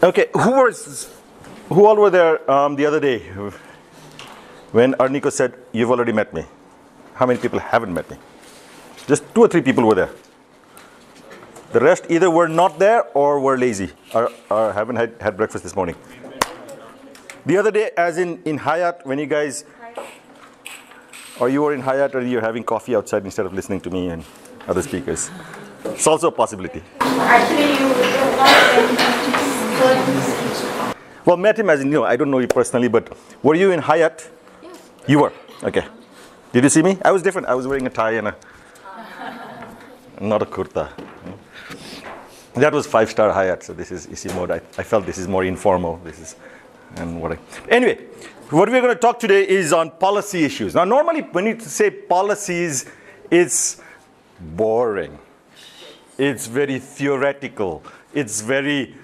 Okay, who all were there the other day when Arniko said, you've already met me? How many people haven't met me? Just 2 or 3 people were there. The rest either were not there or were lazy or haven't had breakfast this morning. The other day, as in Hyatt, when you guys, or you were in Hyatt or you're having coffee outside instead of listening to me and other speakers. It's also a possibility. Actually, you well, met him as in, I don't know you personally, but were you in Hyatt? Yes. You were? Okay. Did you see me? I was different. I was wearing a tie and not a kurta. That was 5-star Hyatt, so this is ICIMOD. I felt this is more informal. Anyway, what we're going to talk today is on policy issues. Now, normally when you say policies, it's boring. It's very theoretical. It's very,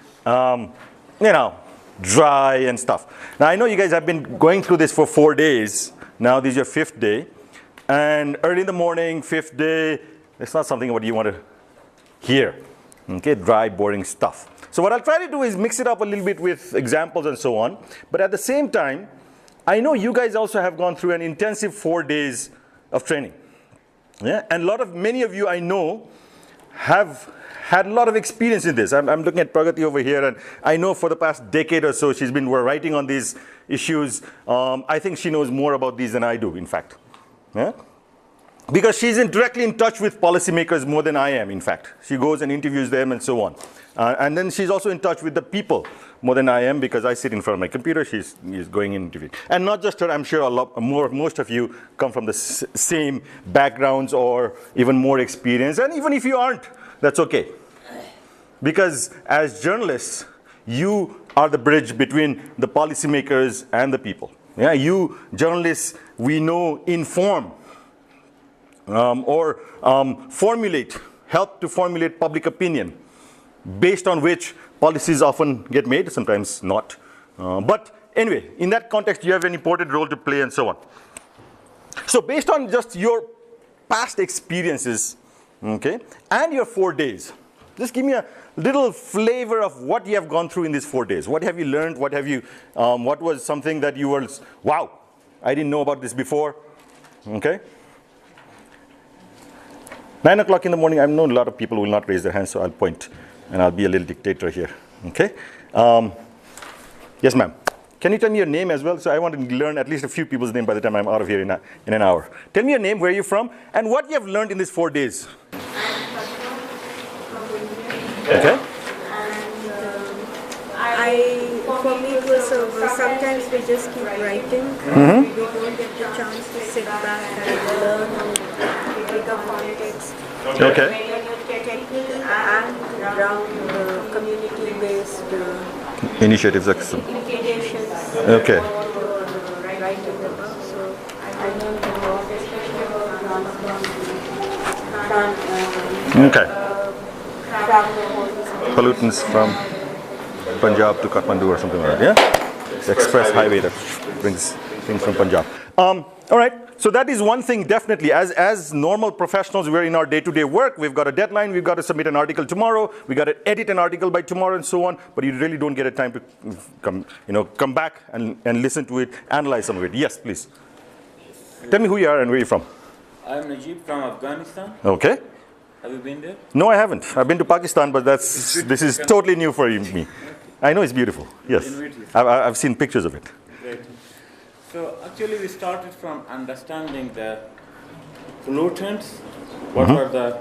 dry and stuff. Now, I know you guys have been going through this for 4 days. Now, this is your 5th day. And early in the morning, 5th day, it's not something what you want to hear. Okay, dry, boring stuff. So what I'll try to do is mix it up a little bit with examples and so on. But at the same time, I know you guys also have gone through an intensive 4 days of training. Yeah, and many of you I know have had a lot of experience in this. I'm looking at Pragati over here, and I know for the past decade or so she's been writing on these issues. I think she knows more about these than I do, in fact. Yeah? Because she's directly in touch with policymakers more than I am, in fact. She goes and interviews them and so on. And then she's also in touch with the people more than I am, because I sit in front of my computer, she's going in interviewing. And not just her, I'm sure most of you come from the same backgrounds or even more experience. And even if you aren't, that's okay. Because as journalists, you are the bridge between the policymakers and the people. Yeah, you journalists, we know, inform help to formulate public opinion, based on which policies often get made, sometimes not. But anyway, in that context, you have an important role to play and so on. So based on just your past experiences, okay, and your 4 days, just give me a little flavor of what you have gone through in these 4 days. What have you learned? What was something that you were, wow, I didn't know about this before, okay? 9 o'clock in the morning, I know a lot of people will not raise their hands, so I'll point, and I'll be a little dictator here, okay? Yes, ma'am. Can you tell me your name as well? So I want to learn at least a few people's name by the time I'm out of here in an hour. Tell me your name, where you're from, and what you have learned in these 4 days. Okay. And for me, it was sometimes we just keep writing. Mm-hmm. We don't get the chance to sit back and learn and pick up context. Okay. Technical and around community-based initiatives. implications. Okay. Writing about. So I learned a lot, especially about Okay. Pollutants from Punjab to Kathmandu or something like that, yeah? It's express highway that brings things from Punjab. All right, so that is one thing definitely. As normal professionals, we're in our day-to-day work. We've got a deadline. We've got to submit an article tomorrow. We've got to edit an article by tomorrow and so on. But you really don't get a time to come back and listen to it, analyze some of it. Yes, please. Tell me who you are and where you're from. I'm Najib from Afghanistan. Okay. Have you been there? No, I haven't. I've been to Pakistan, but this is totally new for me. I know it's beautiful. Yes, I've seen pictures of it. Great. So actually, we started from understanding the pollutants. What are the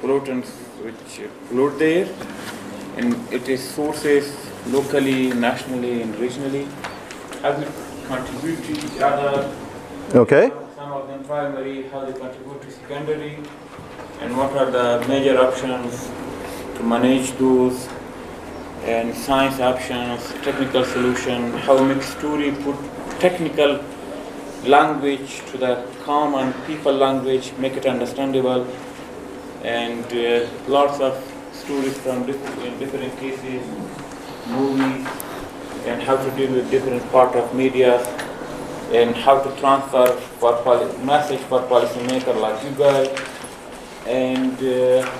pollutants which pollute the air, and it is sources locally, nationally, and regionally. How they contribute to each other. Okay. Some of them primary, how they contribute to secondary. And what are the major options to manage those, and science options, technical solution, how make story put technical language to the common people language, make it understandable, and lots of stories from different cases, movies, and how to deal with different part of media, and how to transfer message for policymaker like you guys. And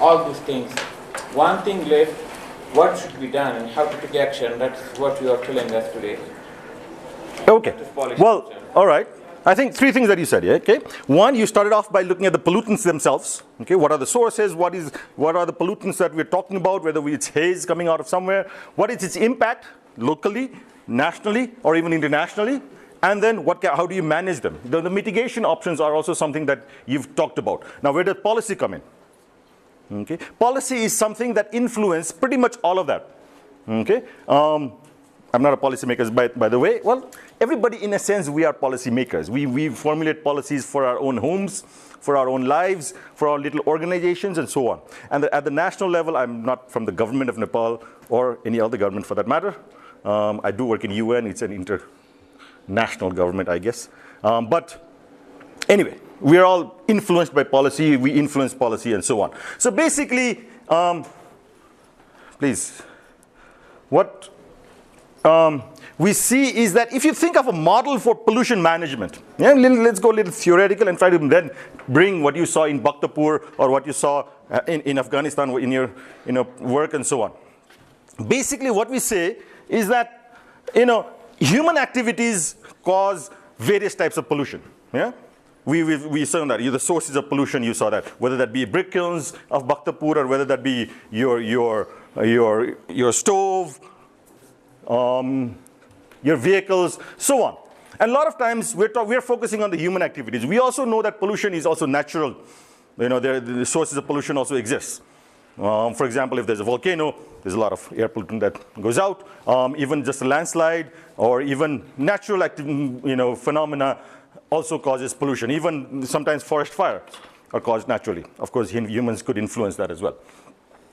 all these things. One thing left what should be done and how to take action. That's what you are telling us today. Okay. That is policy Well, concern. all right. I think three things that you said, yeah, okay? One, you started off by looking at the pollutants themselves, okay? What are the sources? What are the pollutants that we're talking about, whether it's haze coming out of somewhere? What is its impact locally, nationally, or even internationally? And then how do you manage them? The mitigation options are also something that you've talked about. Now, where does policy come in? Okay? Policy is something that influences pretty much all of that, okay? I'm not a policymaker, by the way. Well, everybody, in a sense, we are policymakers. We formulate policies for our own homes, for our own lives, for our little organizations, and so on. And at the national level, I'm not from the government of Nepal or any other government for that matter. I do work in UN. It's an international government, I guess. But anyway, we are all influenced by policy. We influence policy, and so on. So basically, please, what we see is that if you think of a model for pollution management, yeah, let's go a little theoretical and try to then bring what you saw in Bhaktapur or what you saw in Afghanistan in your work and so on. Basically, what we say is that human activities cause various types of pollution. Yeah, we saw that the sources of pollution. You saw that whether that be brick kilns of Bhaktapur or whether that be your stove. Your vehicles, so on. And a lot of times we're focusing on the human activities. We also know that pollution is also natural. The sources of pollution also exist. For example, if there's a volcano, there's a lot of air pollutant that goes out. Even just a landslide or even natural phenomena also causes pollution. Even sometimes forest fires are caused naturally. Of course, humans could influence that as well.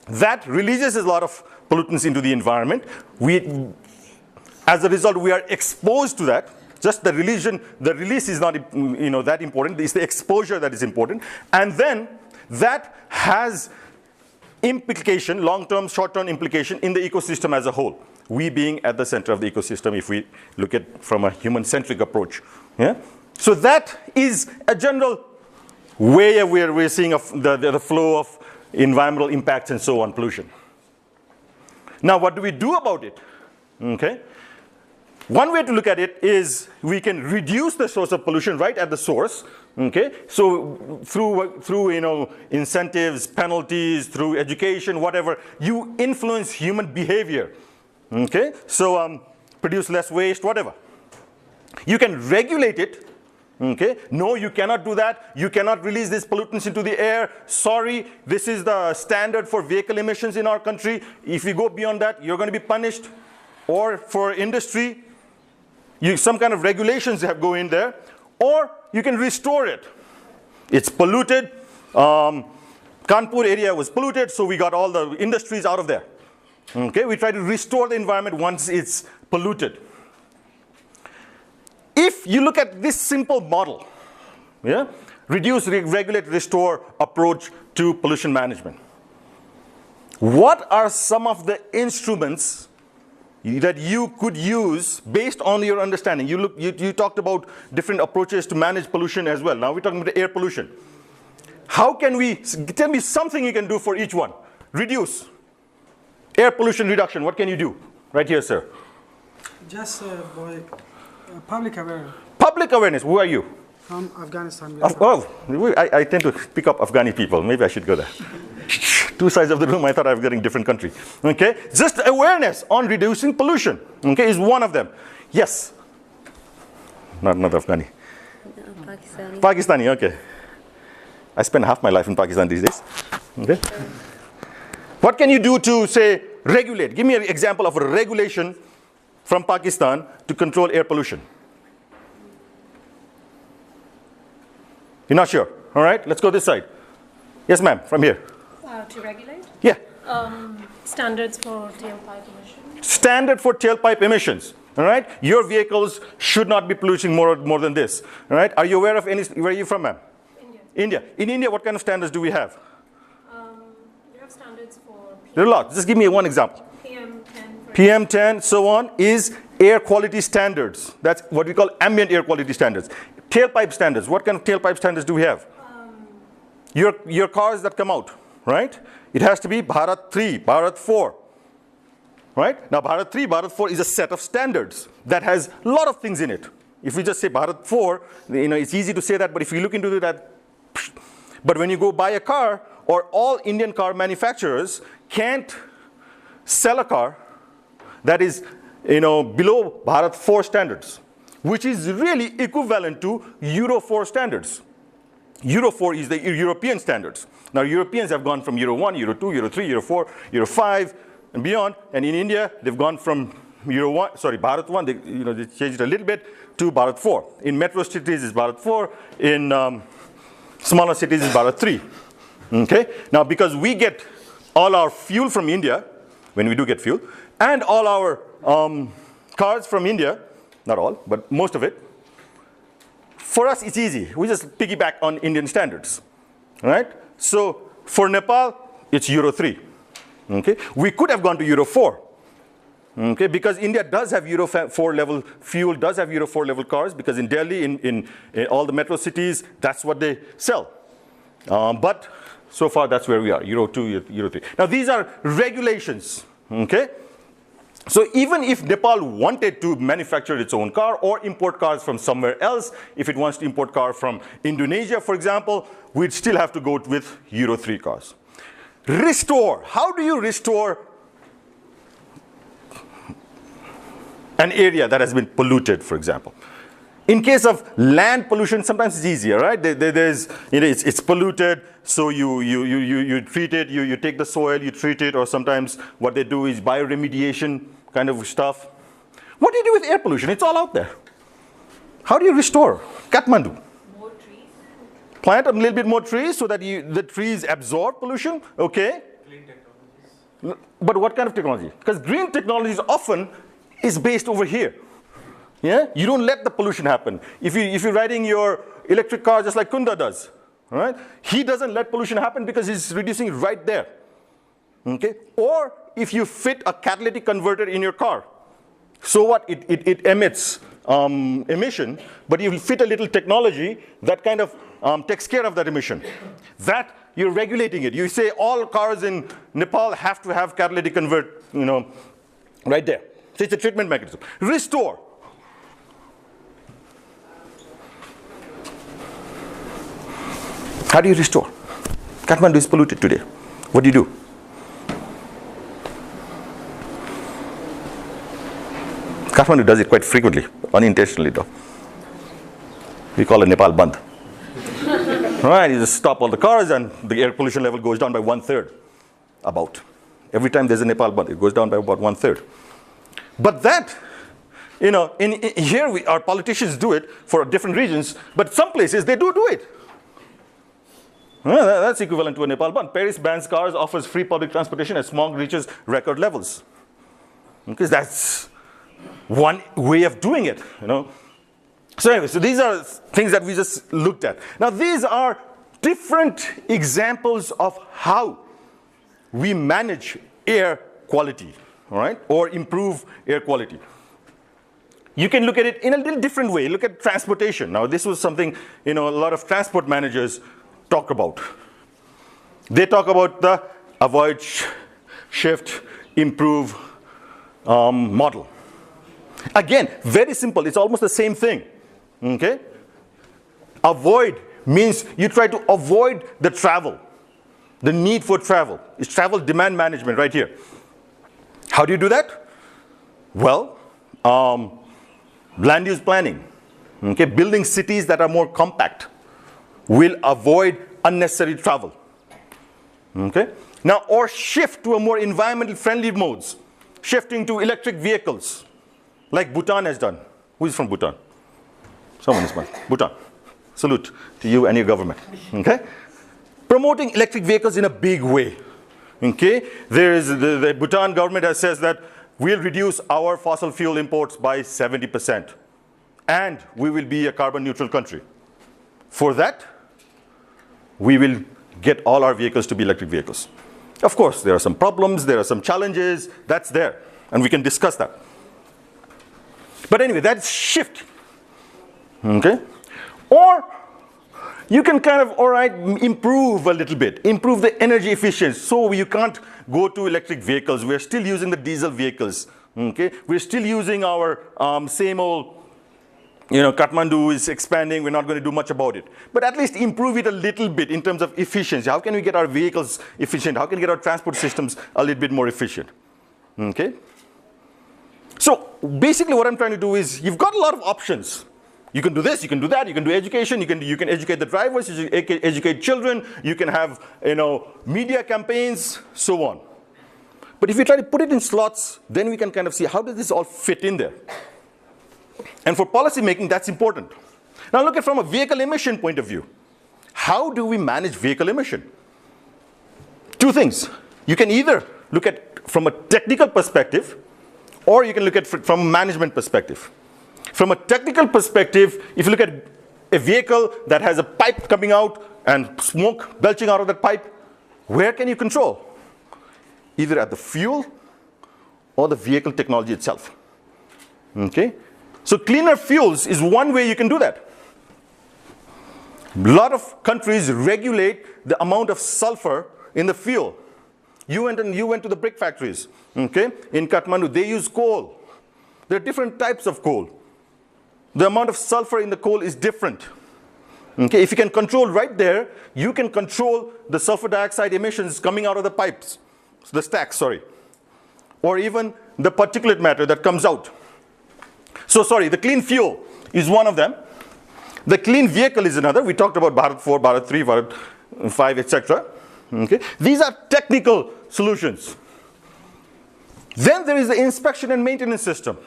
That releases a lot of pollutants into the environment. As a result, we are exposed to that. Just the release is not that important. It's the exposure that is important. And then that has implication, long-term, short-term implication in the ecosystem as a whole. We being at the center of the ecosystem if we look at from a human-centric approach. Yeah? So that is a general way of where we're seeing the flow of environmental impacts and so on, pollution. Now, what do we do about it? Okay. One way to look at it is we can reduce the source of pollution right at the source. Okay. So through incentives, penalties, through education, whatever, you influence human behavior. Okay. So produce less waste, whatever. You can regulate it. Okay. No, you cannot do that. You cannot release these pollutants into the air. Sorry, this is the standard for vehicle emissions in our country. If you go beyond that, you're going to be punished. Or for industry, some kind of regulations have go in there. Or you can restore it. It's polluted. Kanpur area was polluted, so we got all the industries out of there. Okay, we try to restore the environment once it's polluted. If you look at this simple model, yeah, reduce, regulate, restore approach to pollution management. What are some of the instruments that you could use based on your understanding? You talked about different approaches to manage pollution as well. Now we're talking about air pollution. How can we, tell me something you can do for each one. Reduce. Air pollution reduction, what can you do? Right here, sir. Just by public awareness. Public awareness, who are you? From Afghanistan. I tend to pick up Afghani people. Maybe I should go there. Two sides of the room, I thought I was getting different country. Okay, just awareness on reducing pollution, okay, is one of them. Yes. Not Afghani. No, Pakistani. Pakistani, okay. I spend half my life in Pakistan these days. Okay. What can you do to, say, regulate? Give me an example of a regulation from Pakistan to control air pollution. You're not sure? All right, let's go this side. Yes, ma'am, from here. To regulate? Yeah. Standards for tailpipe emissions. Standard for tailpipe emissions. All right. Your vehicles should not be polluting more than this. All right. Are you aware of any? Where are you from, ma'am? India. India. In India, what kind of standards do we have? We have standards for There are a lot. Just give me one example. PM10. PM10, so on, is air quality standards. That's what we call ambient air quality standards. Tailpipe standards. What kind of tailpipe standards do we have? Your cars that come out, right? It has to be Bharat 3, Bharat 4. right? Now Bharat 3, Bharat 4 is a set of standards that has a lot of things in it. If we just say Bharat 4, it's easy to say that, but if you look into that, but when you go buy a car, or all Indian car manufacturers can't sell a car that is below Bharat 4 standards, which is really equivalent to Euro 4 standards. Euro 4 is the European standards. Now Europeans have gone from Euro 1, Euro 2, Euro 3, Euro 4, Euro 5, and beyond. And in India, they've gone from Bharat 1, they changed it a little bit, to Bharat 4. In metro cities, it's Bharat 4. In smaller cities, it's Bharat 3. Okay? Now, because we get all our fuel from India, when we do get fuel, and all our cars from India, not all, but most of it, for us, it's easy. We just piggyback on Indian standards, right? So for Nepal, it's Euro 3. Okay? We could have gone to Euro 4. Okay? Because India does have Euro 4 level fuel, does have Euro 4 level cars, because in Delhi, in all the metro cities, that's what they sell. But so far, that's where we are, Euro 2, Euro 3. Now, these are regulations, okay? So even if Nepal wanted to manufacture its own car or import cars from somewhere else, if it wants to import car from Indonesia, for example, we'd still have to go with Euro 3 cars. Restore. How do you restore an area that has been polluted, for example? In case of land pollution, sometimes it's easier, right? It's polluted, so you treat it, you take the soil, you treat it, or sometimes what they do is bioremediation kind of stuff. What do you do with air pollution? It's all out there. How do you restore Kathmandu? More trees. Plant a little bit more trees so that the trees absorb pollution, okay? Clean technologies. But what kind of technology? Because green technologies often is based over here. Yeah? You don't let the pollution happen. If you're riding your electric car just like Kunda does, right? He doesn't let pollution happen because he's reducing it right there. Okay? Or if you fit a catalytic converter in your car, so what? It emits emission, but you fit a little technology that kind of takes care of that emission. That you're regulating it. You say all cars in Nepal have to have catalytic convert, right there. So it's a treatment mechanism. Restore. How do you restore? Kathmandu is polluted today. What do you do? Kathmandu does it quite frequently, unintentionally though. We call it Nepal Bandh. Right, you just stop all the cars and the air pollution level goes down by 1/3, about. Every time there's a Nepal Bandh, it goes down by about 1/3. But that, here our politicians do it for different regions, but some places they do it. That's equivalent to a Nepal Bandh. Paris bans cars, offers free public transportation as smog reaches record levels. Because that's one way of doing it, So anyway, so these are things that we just looked at. Now these are different examples of how we manage air quality, all right, or improve air quality. You can look at it in a little different way. Look at transportation. Now this was something, a lot of transport managers talk about. They talk about the avoid, shift, improve model. Again, very simple. It's almost the same thing. Okay? Avoid means you try to avoid the travel, the need for travel. It's travel demand management right here. How do you do that? Well, land use planning. Okay? Building cities that are more compact will avoid unnecessary travel. Okay? Now, or shift to a more environmental friendly modes. Shifting to electric vehicles, like Bhutan has done. Who is from Bhutan? Someone is from Bhutan. Salute to you and your government. Okay? Promoting electric vehicles in a big way. Okay? There is the Bhutan government has says that we'll reduce our fossil fuel imports by 70%. And we will be a carbon neutral country. For that, we will get all our vehicles to be electric vehicles. Of course, there are some problems, there are some challenges, that's there, and we can discuss that. But anyway, that's shift, okay? Or you can kind of, all right, improve a little bit, improve the energy efficiency. So you can't go to electric vehicles. We're still using the diesel vehicles. Okay, we're still using our same old, Kathmandu is expanding. We're not going to do much about it. But at least improve it a little bit in terms of efficiency. How can we get our vehicles efficient? How can we get our transport systems a little bit more efficient? Okay. So basically what I'm trying to do is, you've got a lot of options. You can do this, you can do that, you can do education, you can educate the drivers, you can educate children, you can have, media campaigns, so on. But if you try to put it in slots, then we can kind of see how does this all fit in there. And for policy making, that's important. Now look at from a vehicle emission point of view. How do we manage vehicle emission? Two things. You can either look at from a technical perspective, or you can look at it from a management perspective. From a technical perspective, if you look at a vehicle that has a pipe coming out and smoke belching out of that pipe, where can you control? Either at the fuel or the vehicle technology itself. Okay? So cleaner fuels is one way you can do that. A lot of countries regulate the amount of sulfur in the fuel. You went to the brick factories, okay? In Kathmandu, they use coal. There are different types of coal. The amount of sulfur in the coal is different. Okay, if you can control right there, you can control the sulfur dioxide emissions coming out of the pipes, the stacks, sorry. Or even the particulate matter that comes out. So sorry, the clean fuel is one of them. The clean vehicle is another. We talked about Bharat 4, Bharat 3, Bharat 5, etc. Okay? These are technical solutions. Then there is the inspection and maintenance system.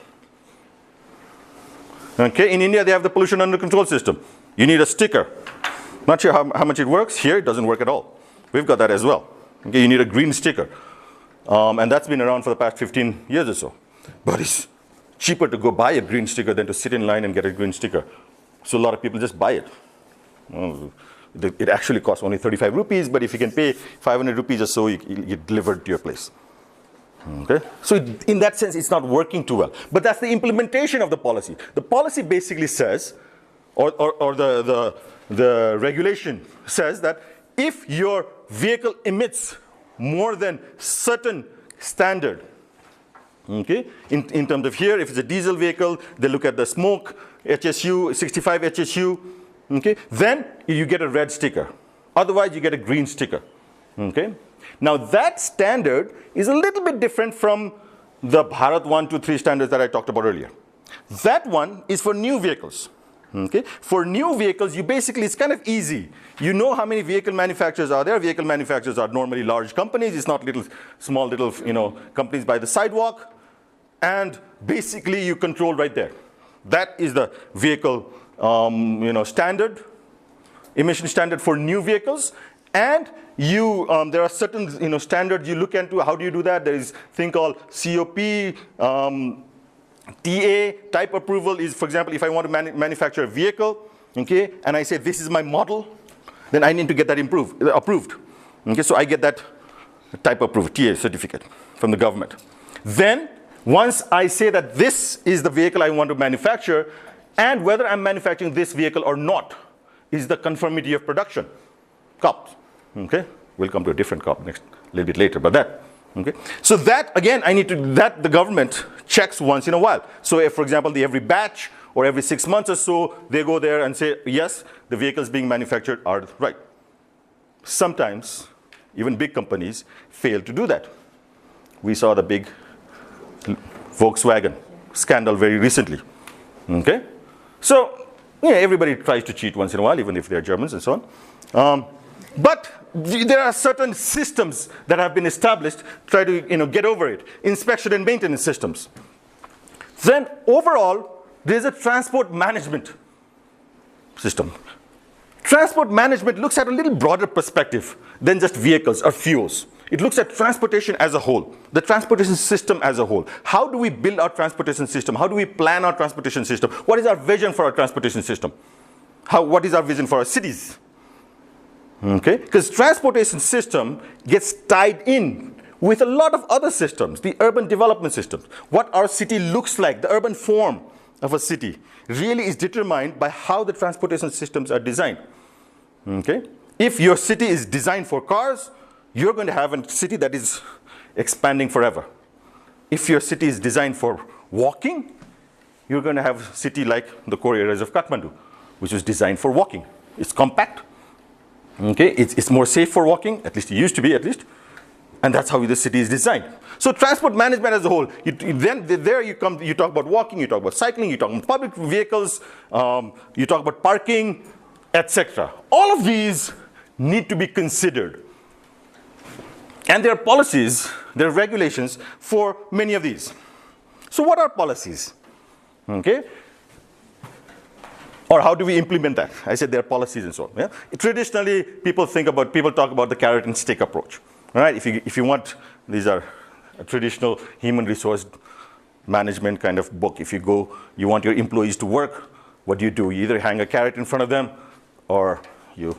Okay? In India, they have the pollution under control system. You need a sticker. Not sure how much it works. Here, it doesn't work at all. We've got that as well. Okay? You need a green sticker. And that's been around for the past 15 years or so. But it's cheaper to go buy a green sticker than to sit in line and get a green sticker. So a lot of people just buy it. It actually costs only 35 rupees, but if you can pay 500 rupees or so, you get delivered to your place. Okay? So in that sense, it's not working too well. But that's the implementation of the policy. The policy basically says, or the regulation says that if your vehicle emits more than certain standard, okay, in terms of here, if it's a diesel vehicle, they look at the smoke, HSU, 65 HSU, okay, then you get a red sticker. Otherwise, you get a green sticker. Okay? Now, that standard is a little bit different from the Bharat 1, 2, 3 standards that I talked about earlier. That one is for new vehicles. Okay? For new vehicles, you basically, it's kind of easy. You know how many vehicle manufacturers are there. Vehicle manufacturers are normally large companies. It's not small little, companies by the sidewalk. And basically, you control right there. That is the vehicle, standard, emission standard for new vehicles. And there are certain, standards you look into. How do you do that? There is a thing called COP, TA type approval is, for example, if I want to manufacture a vehicle, okay, and I say this is my model, then I need to get that approved. Okay, so I get that type approval, TA certificate from the government. Then, once I say that this is the vehicle I want to manufacture, and whether I'm manufacturing this vehicle or not, is the conformity of production. COP. Okay? We'll come to a different COP a little bit later, but that. Okay? So that, again, the government checks once in a while. So if, for example, every batch or every 6 months or so, they go there and say, yes, the vehicles being manufactured are right. Sometimes, even big companies fail to do that. We saw the big Volkswagen scandal very recently. Okay? So, everybody tries to cheat once in a while, even if they're Germans and so on. But there are certain systems that have been established to try to get over it. Inspection and maintenance systems. Then overall, there's a transport management system. Transport management looks at a little broader perspective than just vehicles or fuels. It looks at transportation as a whole, the transportation system as a whole. How do we build our transportation system? How do we plan our transportation system? What is our vision for our transportation system? What is our vision for our cities? Okay? Because transportation system gets tied in with a lot of other systems, the urban development systems. What our city looks like, the urban form of a city, really is determined by how the transportation systems are designed. Okay? If your city is designed for cars, you're going to have a city that is expanding forever. If your city is designed for walking, you're going to have a city like the core areas of Kathmandu, which was designed for walking. It's compact. Okay? It's more safe for walking, at least it used to be, at least. And that's how the city is designed. So transport management as a whole, you talk about walking, you talk about cycling, you talk about public vehicles, you talk about parking, etc. All of these need to be considered. And there are policies, there are regulations for many of these. So what are policies? Okay? Or how do we implement that? I said there are policies and so on. Yeah? Traditionally, people talk about the carrot and stick approach. All right? If you want, these are a traditional human resource management kind of book. If you want your employees to work, what do? You either hang a carrot in front of them or you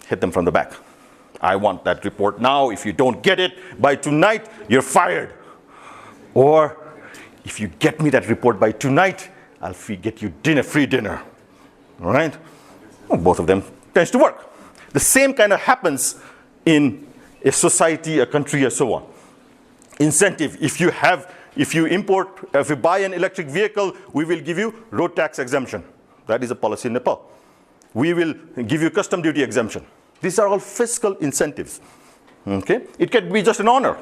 hit them from the back. I want that report now. If you don't get it by tonight, you're fired. Or if you get me that report by tonight, I'll get you free dinner. All right? Well, both of them tends to work. The same kind of happens in a society, a country, and so on. Incentive. If you buy an electric vehicle, we will give you road tax exemption. That is a policy in Nepal. We will give you custom duty exemption. These are all fiscal incentives. Okay? It can be just an honor.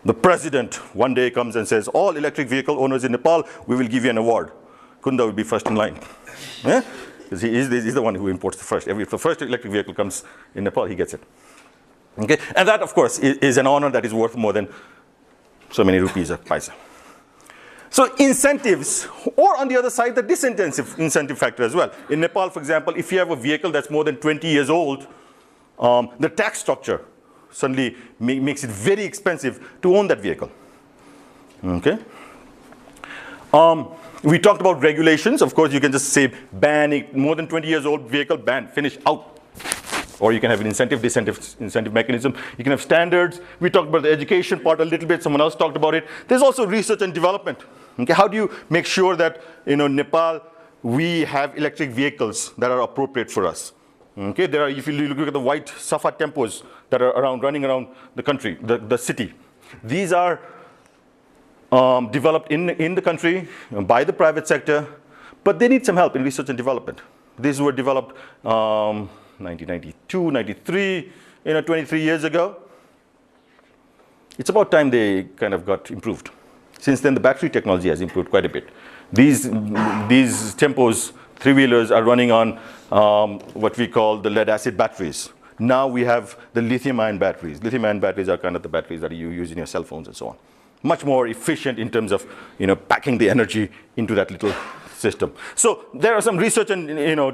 The president one day comes and says, all electric vehicle owners in Nepal, we will give you an award. Kunda will be first in line. Yeah? Because he's the one who imports the first. If the first electric vehicle comes in Nepal, he gets it. Okay? And that, of course, is an honor that is worth more than so many rupees a paisa. So incentives, or on the other side, the disincentive factor as well. In Nepal, for example, if you have a vehicle that's more than 20 years old, the tax structure suddenly makes it very expensive to own that vehicle. Okay? We talked about regulations. Of course, you can just say ban more than 20 years old vehicle, ban, finish, out. Or you can have an incentive mechanism. You can have standards. We talked about the education part a little bit. Someone else talked about it. There's also research and development. Okay, how do you make sure that Nepal, we have electric vehicles that are appropriate for us? Okay, if you look at the white Safa tempos that are running around the country, the city, these are developed in the country by the private sector, but they need some help in research and development. These were developed 1992, 93, 23 years ago. It's about time they kind of got improved. Since then, the battery technology has improved quite a bit. These tempos, three-wheelers, are running on what we call the lead-acid batteries. Now we have the lithium-ion batteries. Lithium-ion batteries are kind of the batteries that you use in your cell phones and so on. Much more efficient in terms of packing the energy into that little system. So there are some research and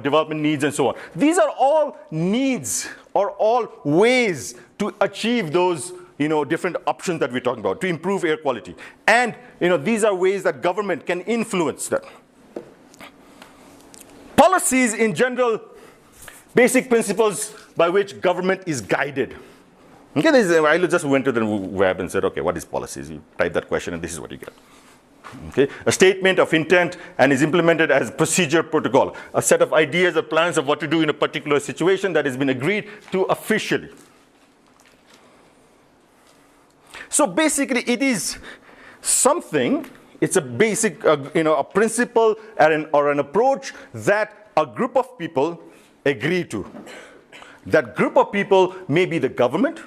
development needs and so on. These are all needs or all ways to achieve those different options that we're talking about to improve air quality. And these are ways that government can influence that. Policies in general, basic principles by which government is guided. Okay, I just went to the web and said, okay, what is policies? You type that question and this is what you get. Okay? A statement of intent and is implemented as procedure protocol. A set of ideas or plans of what to do in a particular situation that has been agreed to officially. So basically it is something, it's a basic, a principle or an approach that a group of people agree to. That group of people may be the government,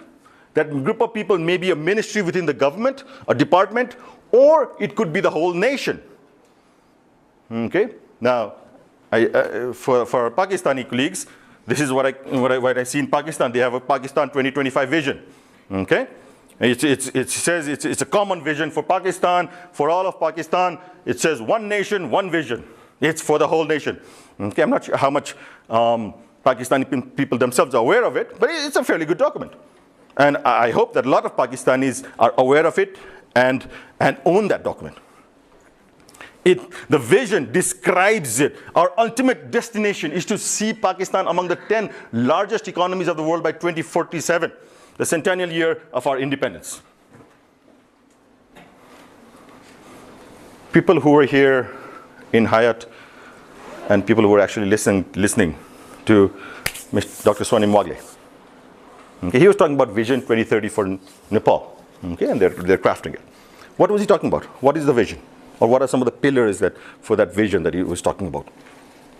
that group of people may be a ministry within the government, a department, or it could be the whole nation. Okay? Now, for our Pakistani colleagues, this is what I see in Pakistan. They have a Pakistan 2025 vision. Okay? It says it's a common vision for Pakistan, for all of Pakistan. It says one nation, one vision. It's for the whole nation. Okay? I'm not sure how much Pakistani people themselves are aware of it, but it's a fairly good document. And I hope that a lot of Pakistanis are aware of it and own that document. The vision describes it. Our ultimate destination is to see Pakistan among the 10 largest economies of the world by 2047, the centennial year of our independence. People who were here in Hyatt and people who were actually listening to Dr. Swanim Wagle. Okay, he was talking about Vision 2030 for Nepal. Okay, and they're crafting it. What was he talking about? What is the vision? Or what are some of the pillars for that vision that he was talking about?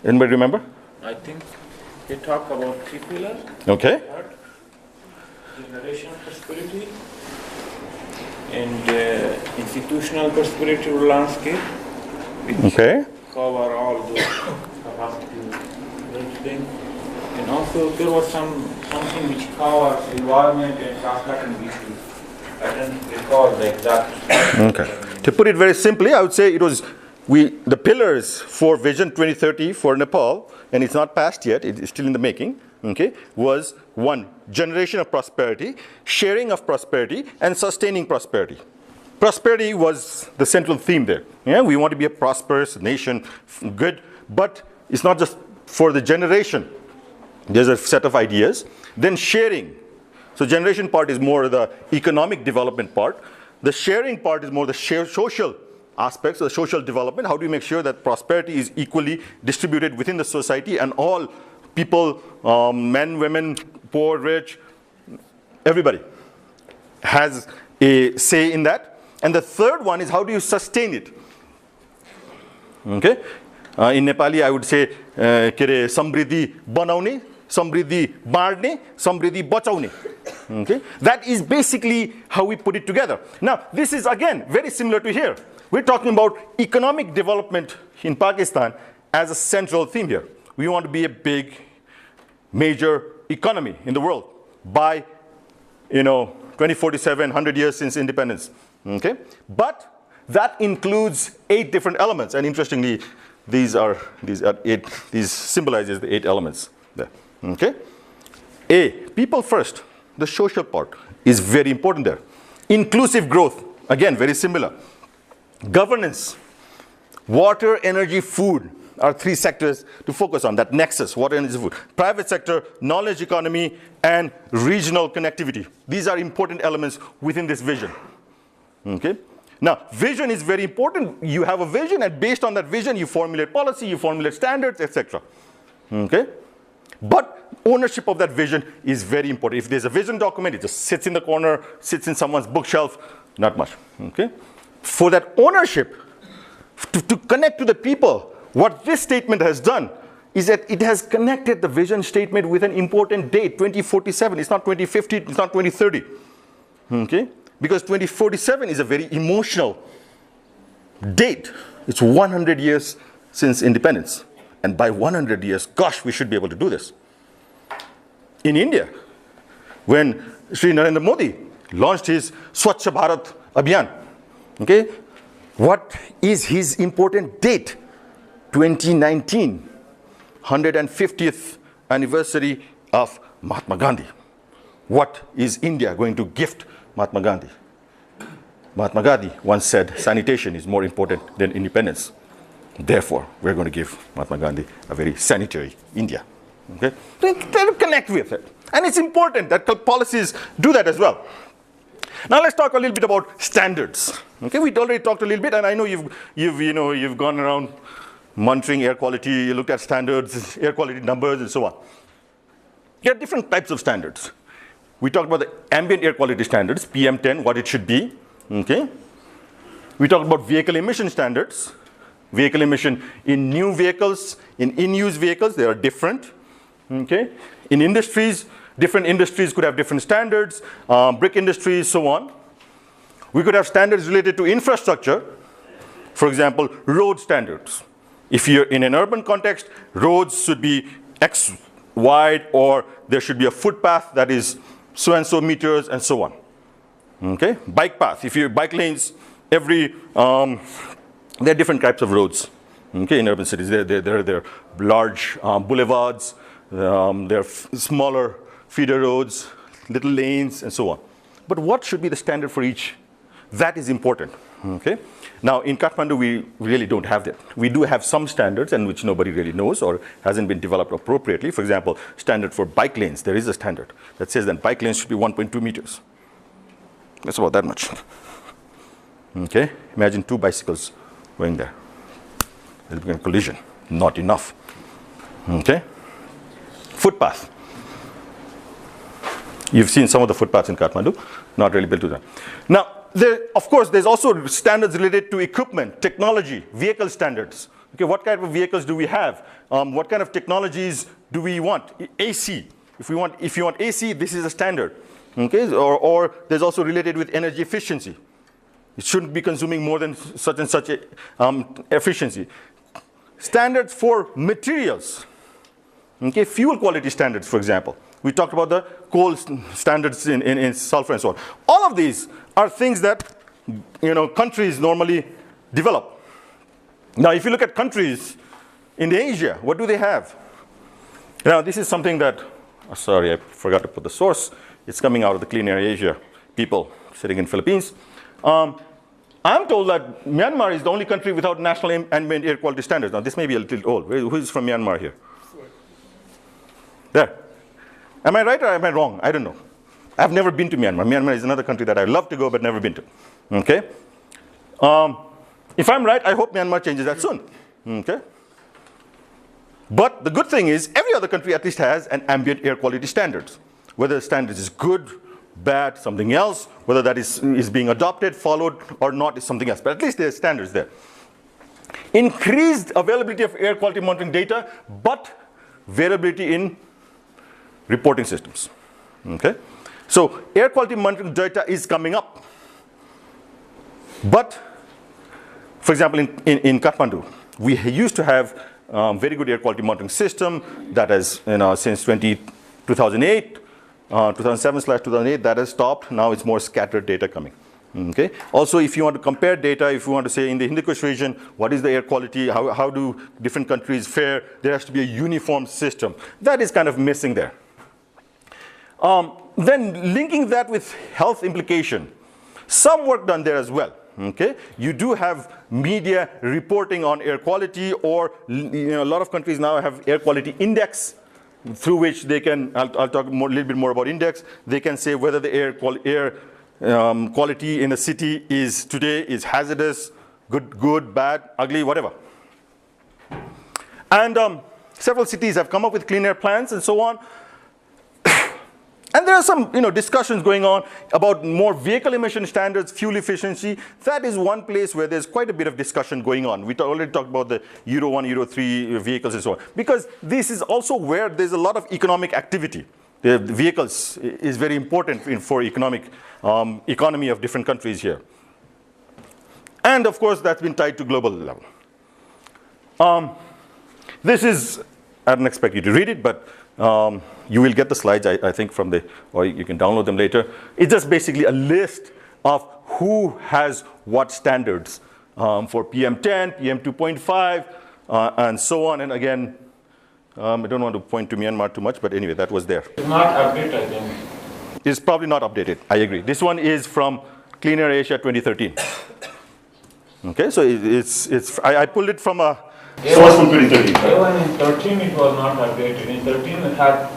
Anybody remember? I think they talk about 3 pillars. Okay. Generational prosperity and institutional prosperity landscape, which cover all those capacity things. And also there was something which covers environment and cross-cutting issues. I don't recall the exact. Okay. To put it very simply, I would say it was the pillars for Vision 2030 for Nepal, and it's not passed yet, it's still in the making, okay, was 1, generation of prosperity, sharing of prosperity, and sustaining prosperity. Prosperity was the central theme there. Yeah, we want to be a prosperous nation, good, but it's not just for the generation. There's a set of ideas. Then sharing. So generation part is more the economic development part. The sharing part is more the social aspects of the social development. How do you make sure that prosperity is equally distributed within the society and all people, men, women, poor, rich, everybody has a say in that. And the third one is how do you sustain it? Okay? In Nepali, I would say, samriddhi banaune, samriddhi baadne, samriddhi bachaune. Okay? That is basically how we put it together. Now, this is again very similar to here. We're talking about economic development in Pakistan as a central theme here. We want to be a big, major economy in the world by, 2047, 100 years since independence. Okay? But that includes 8 different elements. And interestingly, these symbolizes the 8 elements there. Okay? A, people first. The social part is very important there. Inclusive growth, again, very similar. Governance, water, energy, food are 3 sectors to focus on, that nexus, water, energy, food. Private sector, knowledge economy, and regional connectivity. These are important elements within this vision. Okay? Now, vision is very important. You have a vision, and based on that vision, you formulate policy, you formulate standards, etc. Okay? But ownership of that vision is very important. If there's a vision document, it just sits in the corner, sits in someone's bookshelf, not much. Okay? For that ownership, to connect to the people, what this statement has done is that it has connected the vision statement with an important date, 2047. It's not 2050, it's not 2030. Okay? Because 2047 is a very emotional date. It's 100 years since independence. And by 100 years, gosh, we should be able to do this. In India, when Sri Narendra Modi launched his Swachh Bharat Abhiyan, okay, what is his important date? 2019, 150th anniversary of Mahatma Gandhi. What is India going to gift Mahatma Gandhi? Mahatma Gandhi once said, sanitation is more important than independence. Therefore, we're going to give Mahatma Gandhi a very sanitary India. Okay? They connect with it. And it's important that policies do that as well. Now let's talk a little bit about standards. Okay, we already talked a little bit, and I know you've gone around monitoring air quality, you looked at standards, air quality numbers, and so on. There are different types of standards. We talked about the ambient air quality standards, PM10, what it should be. Okay? We talked about vehicle emission standards. Vehicle emission in new vehicles, in-use vehicles, they are different. Okay? In industries, different industries could have different standards, brick industries, so on. We could have standards related to infrastructure. For example, road standards. If you're in an urban context, roads should be X wide, or there should be a footpath that is so and so meters, and so on. Okay? Bike path. If you're bike lanes, there are different types of roads. Okay, in urban cities, there are large boulevards, there are smaller feeder roads, little lanes, and so on. But what should be the standard for each? That is important. Okay. Now in Kathmandu, we really don't have that. We do have some standards, and which nobody really knows or hasn't been developed appropriately. For example, standard for bike lanes. There is a standard that says that bike lanes should be 1.2 meters. That's about that much. Okay. Imagine 2 bicycles going there. There'll be a collision. Not enough. Okay. footpath. You've seen some of the footpaths in Kathmandu, not really built to them. Now, of course, there's also standards related to equipment, technology, vehicle standards. Okay, what kind of vehicles do we have? What kind of technologies do we want? AC. If you want AC, this is a standard. Okay, or there's also related with energy efficiency. It shouldn't be consuming more than such and such efficiency. Standards for materials. Okay, fuel quality standards, for example. We talked about the coal standards in sulfur and so on. All of these are things that countries normally develop. Now, if you look at countries in Asia, what do they have? Now, this is something that, sorry, I forgot to put the source. It's coming out of the Clean Air Asia people sitting in Philippines. I'm told that Myanmar is the only country without national ambient air quality standards. Now, this may be a little old. Who is from Myanmar here? There. Am I right or am I wrong? I don't know. I've never been to Myanmar. Myanmar is another country that I'd love to go but never been to. Okay? If I'm right, I hope Myanmar changes that soon. Okay? But the good thing is every other country at least has an ambient air quality standards. Whether the standards is good, bad, something else, whether that is being adopted, followed, or not is something else. But at least there's standards there. Increased availability of air quality monitoring data, but variability in reporting systems. Okay? So air quality monitoring data is coming up. But, for example, in Kathmandu, we used to have very good air quality monitoring system that has, since 2008, 2007/2008, that has stopped. Now it's more scattered data coming. Okay. Also, if you want to compare data, if you want to say in the Hindu Kush region, what is the air quality, how do different countries fare, there has to be a uniform system. That is kind of missing there. Then linking that with health implication, some work done there as well. Okay, you do have media reporting on air quality, or a lot of countries now have air quality index, through which they can. I'll talk a little bit more about index. They can say whether the air quality in a city today is hazardous, good, bad, ugly, whatever. And several cities have come up with clean air plans and so on. And there are some discussions going on about more vehicle emission standards, fuel efficiency. That is one place where there's quite a bit of discussion going on. We already talked about the Euro 1, Euro 3 vehicles and so on. Because this is also where there's a lot of economic activity. The vehicles is very important for economy of different countries here. And of course, that's been tied to global level. This is, I don't expect you to read it, but you will get the slides, I think, or you can download them later. It's just basically a list of who has what standards for PM10, PM2.5, and so on. And again, I don't want to point to Myanmar too much, but anyway, that was there. It's not updated, I think. It's probably not updated, I agree. This one is from Clean Air Asia 2013. Okay, so I pulled it from a source from 2013. Even in 13 it was not updated. In 13 it had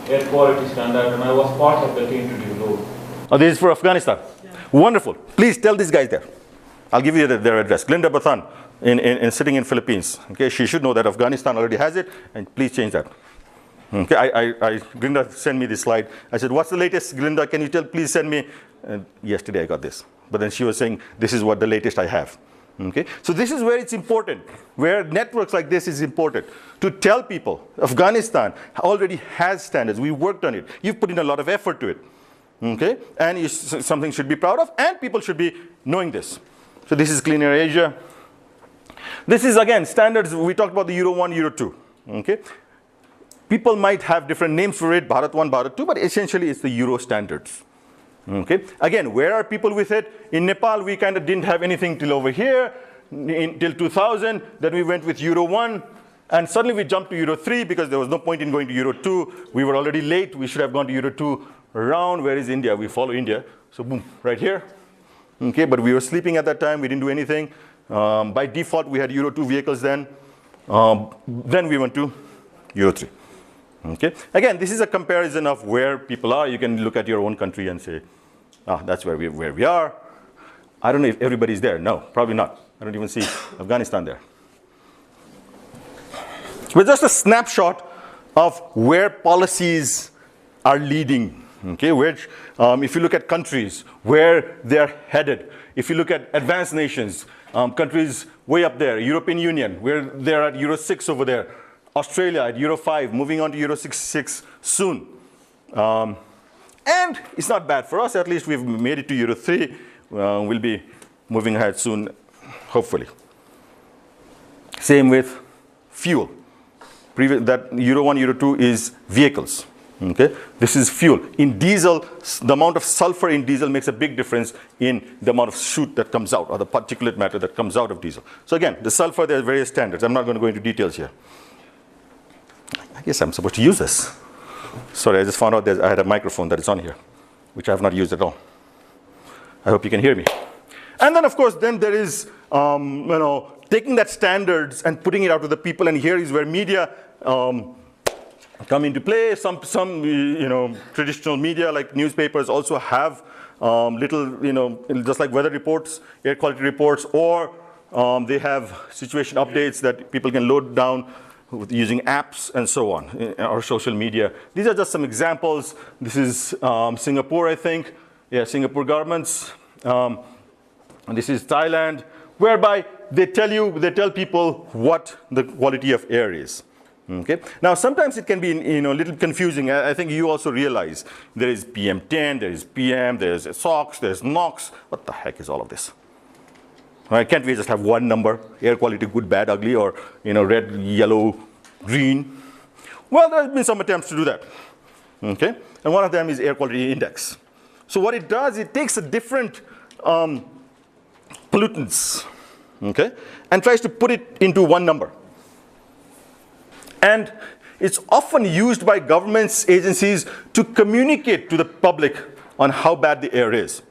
air quality standard, and I was part of the team to develop. Oh, this is for Afghanistan. Yeah. Wonderful. Please tell these guys there. I'll give you their address. Glinda Bathan, sitting in Philippines. Okay, she should know that Afghanistan already has it, and please change that. Okay, Glinda sent me this slide. I said, "What's the latest, Glinda? Can you please send me?" Yesterday I got this, but then she was saying, "This is what the latest I have." Okay, so this is where it's important, where networks like this is important, to tell people Afghanistan already has standards. We worked on it. You've put in a lot of effort to it. Okay, and something should be proud of, and people should be knowing this. So this is Clean Air Asia. This is again standards. We talked about the Euro 1, Euro 2. Okay, people might have different names for it, Bharat 1, Bharat 2, but essentially it's the Euro standards. Okay. Again, where are people with it? In Nepal, we kind of didn't have anything till over here, till 2000. Then we went with Euro 1, and suddenly we jumped to Euro 3 because there was no point in going to Euro 2. We were already late. We should have gone to Euro 2 around. Where is India? We follow India. So boom, right here. Okay, but we were sleeping at that time. We didn't do anything. By default, we had Euro 2 vehicles then. Then we went to Euro 3. Okay. Again, this is a comparison of where people are. You can look at your own country and say, that's where we are. I don't know if everybody's there. No, probably not. I don't even see Afghanistan there. But just a snapshot of where policies are leading. Okay, which, if you look at countries, where they're headed. If you look at advanced nations, countries way up there, European Union, where they're at Euro 6 over there, Australia at Euro 5, moving on to Euro 6 soon. And it's not bad for us, at least we've made it to Euro 3. We'll be moving ahead soon, hopefully. Same with fuel. That Euro 1, Euro 2 is vehicles. Okay? This is fuel. In diesel, the amount of sulfur in diesel makes a big difference in the amount of soot that comes out, or the particulate matter that comes out of diesel. So again, the sulfur, there are various standards. I'm not going to go into details here. I guess I'm supposed to use this. Sorry, I just found out I had a microphone that is on here, which I have not used at all. I hope you can hear me. And then, of course, then there is, taking that standards and putting it out to the people. And here is where media come into play. Some traditional media like newspapers also have little, just like weather reports, air quality reports, or they have situation updates that people can load down using apps and so on, or social media. These are just some examples. This is Singapore, I think. Yeah, Singapore governments. And this is Thailand, whereby they tell people what the quality of air is. Okay. Now, sometimes it can be, a little confusing. I think you also realize there is PM10, there is PM, there's SOx, there's NOx. What the heck is all of this? Right? Can't we just have one number? Air quality, good, bad, ugly, or red, yellow, green? Well, there have been some attempts to do that. Okay. And one of them is air quality index. So what it does, it takes a different pollutants, okay, and tries to put it into one number. And it's often used by governments, agencies to communicate to the public on how bad the air is.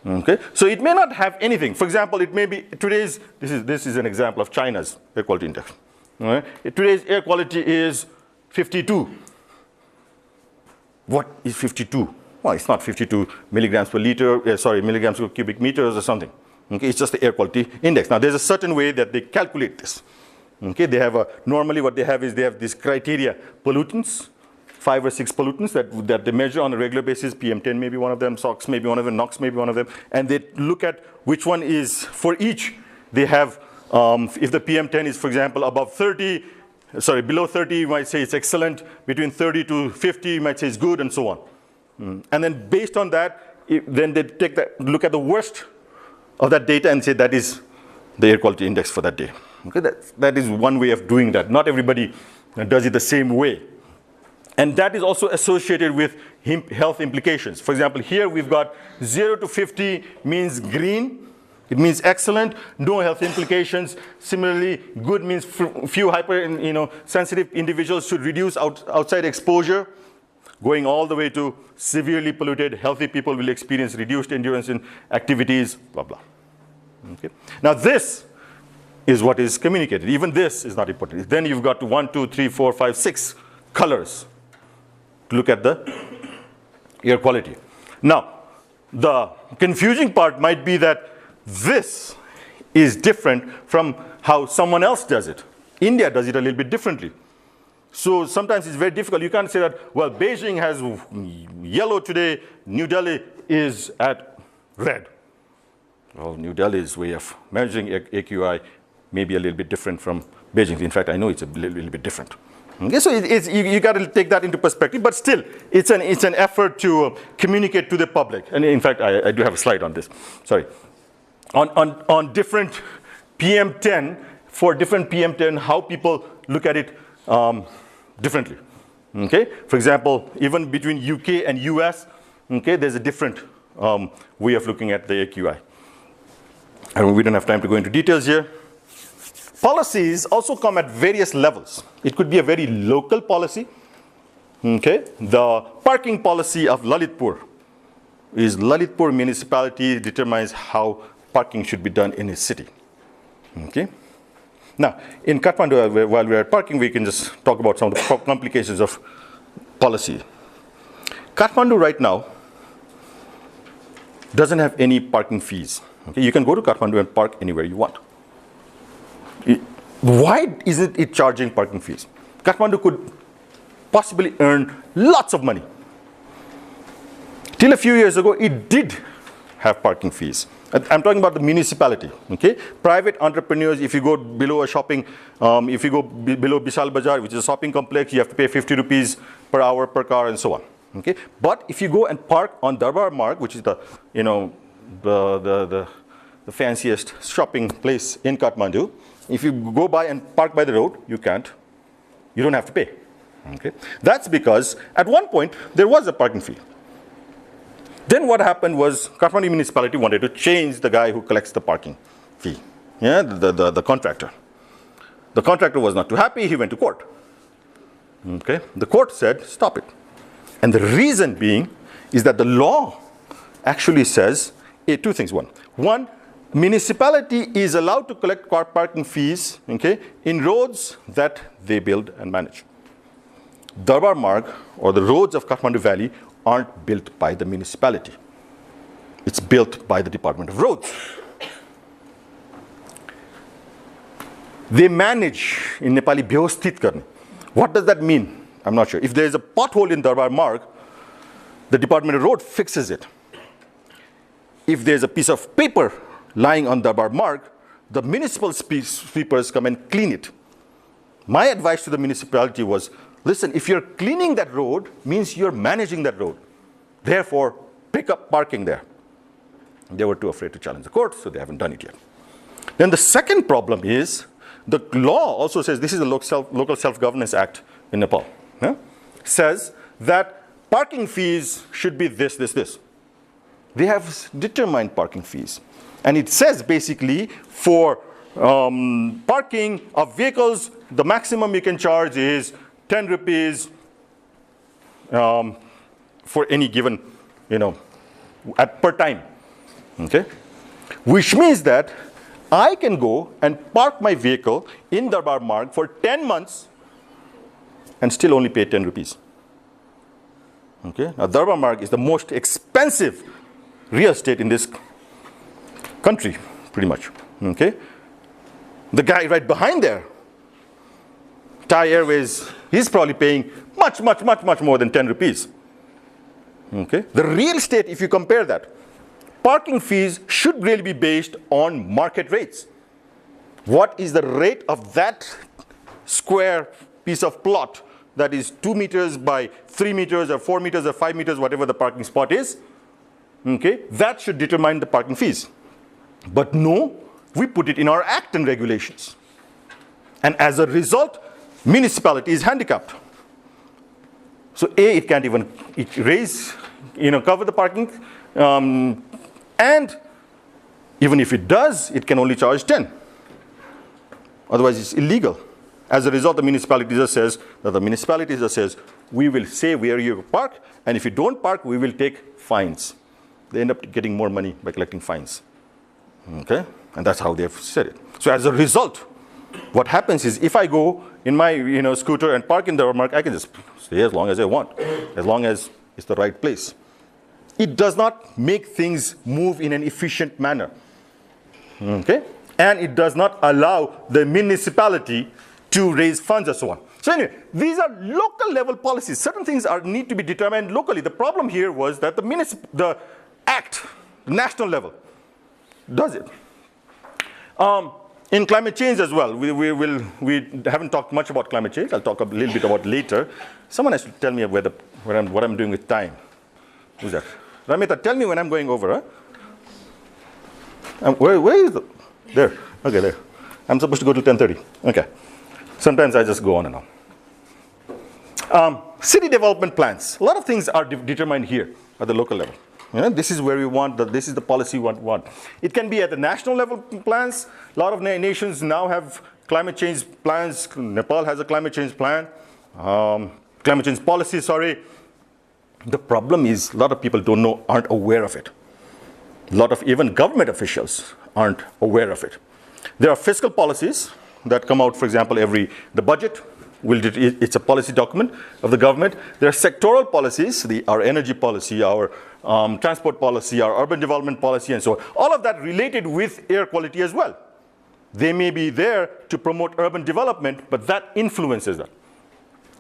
Okay, so it may not have anything. For example, it may be today's. This is an example of China's air quality index. All right? Today's air quality is 52. What is 52? Well, it's not 52 milligrams per liter. Milligrams per cubic meters or something. Okay, it's just the air quality index. Now, there's a certain way that they calculate this. Okay, they have normally what they have is they have this criteria, pollutants, 5 or 6 pollutants that they measure on a regular basis. PM10 may be one of them, SOx may be one of them, NOx may be one of them, and they look at which one is for each. They have, if the PM10 is, for example, below 30, you might say it's excellent. Between 30 to 50, you might say it's good, and so on. And then based on that, then they look at the worst of that data and say that is the air quality index for that day. Okay, that is one way of doing that. Not everybody does it the same way. And that is also associated with health implications. For example, here we've got 0 to 50 means green. It means excellent, no health implications. Similarly, good means few sensitive individuals should reduce outside exposure. Going all the way to severely polluted, healthy people will experience reduced endurance in activities, blah, blah. Okay. Now this is what is communicated. Even this is not important. Then you've got 1, 2, 3, 4, 5, 6 colors to look at the air quality. Now, the confusing part might be that this is different from how someone else does it. India does it a little bit differently. So sometimes it's very difficult. You can't say that, well, Beijing has yellow today, New Delhi is at red. Well, New Delhi's way of measuring AQI may be a little bit different from Beijing. In fact, I know it's a little bit different. Okay, so you got to take that into perspective, but still, it's an effort to communicate to the public. And in fact, I do have a slide on this. Sorry. On different PM10, for different PM10, how people look at it differently. Okay? For example, even between UK and US, okay, there's a different way of looking at the AQI. And we don't have time to go into details here. Policies also come at various levels. It could be a very local policy. Okay? The parking policy of Lalitpur is Lalitpur municipality determines how parking should be done in a city. Okay? Now, in Kathmandu, while we're at parking, we can just talk about some of the complications of policy. Kathmandu right now doesn't have any parking fees. Okay? You can go to Kathmandu and park anywhere you want. Why isn't it charging parking fees? Kathmandu could possibly earn lots of money. Till a few years ago, it did have parking fees. I'm talking about the municipality, okay? Private entrepreneurs, if you go below a shopping, if you go below Vishal Bazaar, which is a shopping complex, you have to pay 50 rupees per hour per car and so on, okay? But if you go and park on Darbar Marg, which is the, you know, the fanciest shopping place in Kathmandu, if you go by and park by the road, you don't have to pay, okay? That's because at one point, there was a parking fee. Then what happened was Kathmandu municipality wanted to change the guy who collects the parking fee, yeah, the contractor. The contractor was not too happy, he went to court. Okay? The court said, stop it. And the reason being is that the law actually says two things. One, municipality is allowed to collect car parking fees, okay, in roads that they build and manage. Darbar Marg, or the roads of Kathmandu Valley, aren't built by the municipality. It's built by the Department of Roads. They manage, in Nepali, vyavasthit karne. What does that mean? I'm not sure. If there's a pothole in Darbar Marg, the Department of Road fixes it. If there's a piece of paper lying on Darbar Marg, the municipal sweepers come and clean it. My advice to the municipality was, listen, if you're cleaning that road, means you're managing that road. Therefore, pick up parking there. They were too afraid to challenge the court, so they haven't done it yet. Then the second problem is, the law also says, this is the Local Self-Governance Act in Nepal, yeah? Says that parking fees should be this. They have determined parking fees. And it says basically for parking of vehicles, the maximum you can charge is 10 rupees for any given, per time, okay? Which means that I can go and park my vehicle in Darbar Marg for 10 months and still only pay 10 rupees. Okay? Now, Darbar Marg is the most expensive real estate in this country, pretty much. Okay? The guy right behind there, Thai Airways, he's probably paying much more than 10 rupees. Okay? The real estate, if you compare that, parking fees should really be based on market rates. What is the rate of that square piece of plot that is 2 meters by 3 meters or 4 meters or 5 meters, whatever the parking spot is? Okay? That should determine the parking fees. But no, we put it in our act and regulations. And as a result, municipality is handicapped. So A, it can't even cover the parking. And even if it does, it can only charge 10. Otherwise, it's illegal. As a result, the municipality just says, we will say where you park, and if you don't park, we will take fines. They end up getting more money by collecting fines. Okay? And that's how they've said it. So as a result, what happens is if I go in my scooter and park in the mark, I can just stay as long as I want, as long as it's the right place. It does not make things move in an efficient manner. Okay? And it does not allow the municipality to raise funds and so on. So anyway, these are local level policies. Certain things need to be determined locally. The problem here was that the act, the national level, does it. In climate change as well, we haven't talked much about climate change. I'll talk a little bit about it later. Someone has to tell me what I'm doing with time. Who's that? Ramita, tell me when I'm going over, huh? Where is it? There. Okay, there. I'm supposed to go till 10:30. Okay. Sometimes I just go on and on. City development plans. A lot of things are determined here at the local level. This is where we want, this is the policy we want. It can be at the national level plans. A lot of nations now have climate change plans. Nepal has a climate change plan. Climate change policy, sorry. The problem is a lot of people aren't aware of it. A lot of even government officials aren't aware of it. There are fiscal policies that come out, for example, the budget. It's a policy document of the government. There are sectoral policies, our energy policy, our transport policy, our urban development policy, and so on. All of that related with air quality as well. They may be there to promote urban development, but that influences that.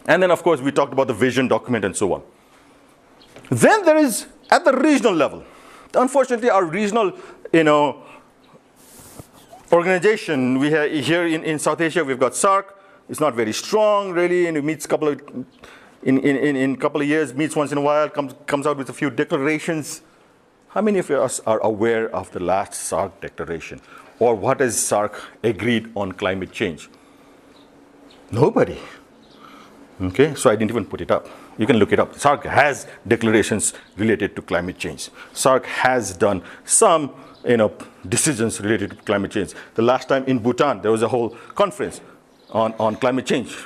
And then, of course, we talked about the vision document and so on. Then there is, at the regional level, unfortunately, our regional, organization, we have here in South Asia, we've got SAARC. It's not very strong, really, and it meets in a couple of years, meets once in a while, comes out with a few declarations. How many of us are aware of the last SAARC declaration? Or what has SAARC agreed on climate change? Nobody. Okay, so I didn't even put it up. You can look it up. SAARC has declarations related to climate change. SAARC has done some decisions related to climate change. The last time in Bhutan, there was a whole conference on climate change.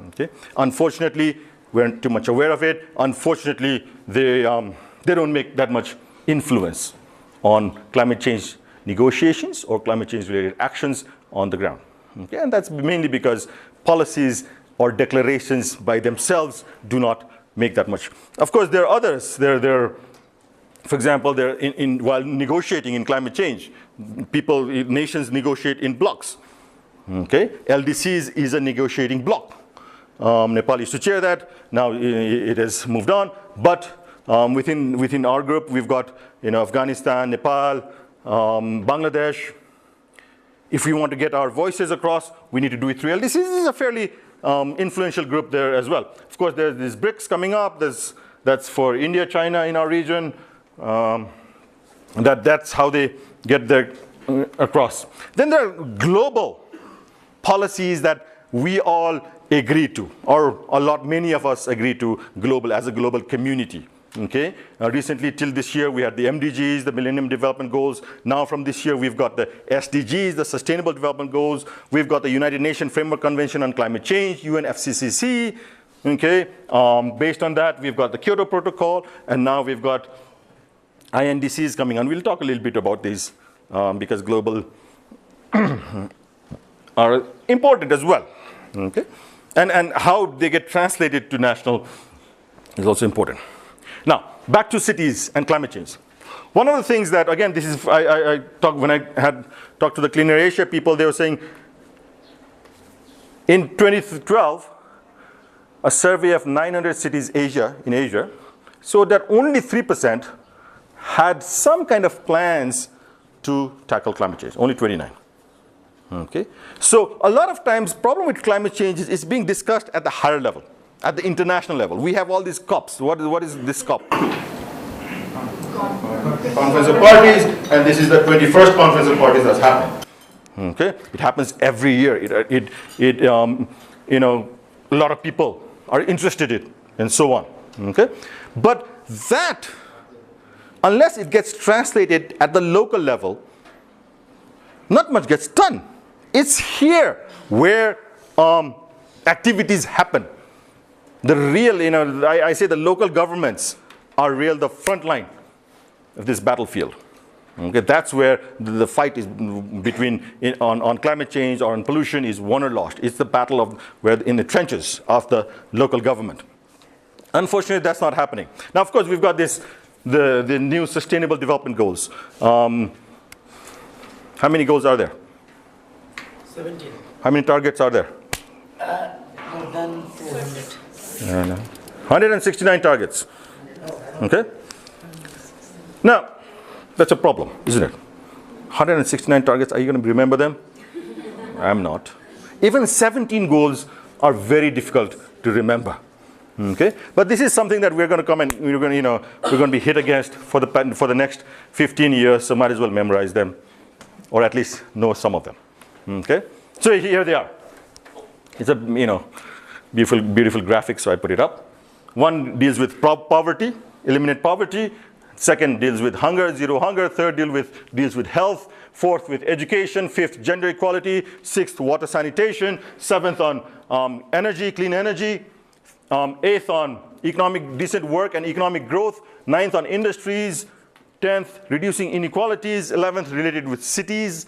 Okay? Unfortunately, we aren't too much aware of it. Unfortunately, they don't make that much influence on climate change negotiations or climate change related actions on the ground. Okay? And that's mainly because policies or declarations by themselves do not make that much. Of course, there are others. For example, while negotiating in climate change, nations negotiate in blocks. Okay? LDCs is a negotiating bloc. Nepal used to chair that. Now it has moved on. But within our group, we've got Afghanistan, Nepal, Bangladesh. If we want to get our voices across, we need to do it through LDCs. This is a fairly influential group there as well. Of course, there's these BRICS coming up. That's for India, China in our region. That's how they get there across. Then there are global policies that we all agree to, or many of us agree to as a global community. Okay? Recently, till this year, we had the MDGs, the Millennium Development Goals. Now from this year, we've got the SDGs, the Sustainable Development Goals. We've got the United Nations Framework Convention on Climate Change, UNFCCC. Okay? Based on that, we've got the Kyoto Protocol, and now we've got INDCs coming on. We'll talk a little bit about these because global are important as well. Okay? And how they get translated to national is also important. Now, back to cities and climate change. One of the things that, again, this is, when I had talked to the Clean Air Asia people, they were saying, in 2012, a survey of 900 cities in Asia showed that only 3% had some kind of plans to tackle climate change, only 29. Okay? So a lot of times, problem with climate change is it's being discussed at the higher level. At the international level, we have all these COPs. What is this COP? Conference of Parties, and this is the 21st Conference of Parties that's happening. Okay, it happens every year. A lot of people are interested in, and so on. Okay, but that, unless it gets translated at the local level, not much gets done. It's here where activities happen. The real, I say the local governments are the front line of this battlefield. Okay, that's where the fight is on climate change or on pollution is won or lost. It's the battle in the trenches of the local government. Unfortunately, that's not happening. Now, of course, we've got the new Sustainable Development Goals. How many goals are there? 17. How many targets are there? More than 400. 169 targets. Okay? Now, that's a problem, isn't it? 169 targets, are you going to remember them? I'm not. Even 17 goals are very difficult to remember. Okay? But this is something that we're going to come and we're going to be hit against for the next 15 years, so might as well memorize them, or at least know some of them. Okay? So here they are. It's a beautiful graphic, so I put it up. One deals with poverty, eliminate poverty. Second deals with hunger, zero hunger. Third deals with health. Fourth with education. Fifth, gender equality. Sixth, water sanitation. Seventh on energy, clean energy. Eighth on economic decent work and economic growth. Ninth on industries. 10th, reducing inequalities. 11th, related with cities.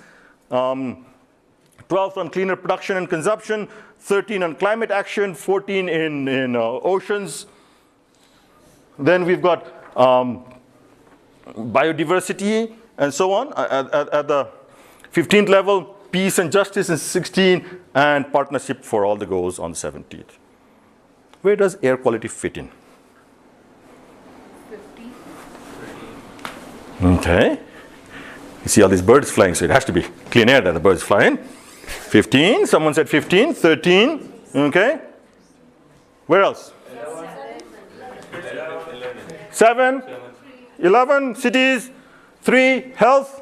12th on cleaner production and consumption. 13 on climate action. 14 in oceans. Then we've got biodiversity and so on at the 15th level, peace and justice in 16, and partnership for all the goals on the 17th. Where does air quality fit in? 50. Okay. You see all these birds flying, so it has to be clean air that the birds fly in. 15, someone said 15, 13, okay. Where else? 7, 11, cities, 3, health.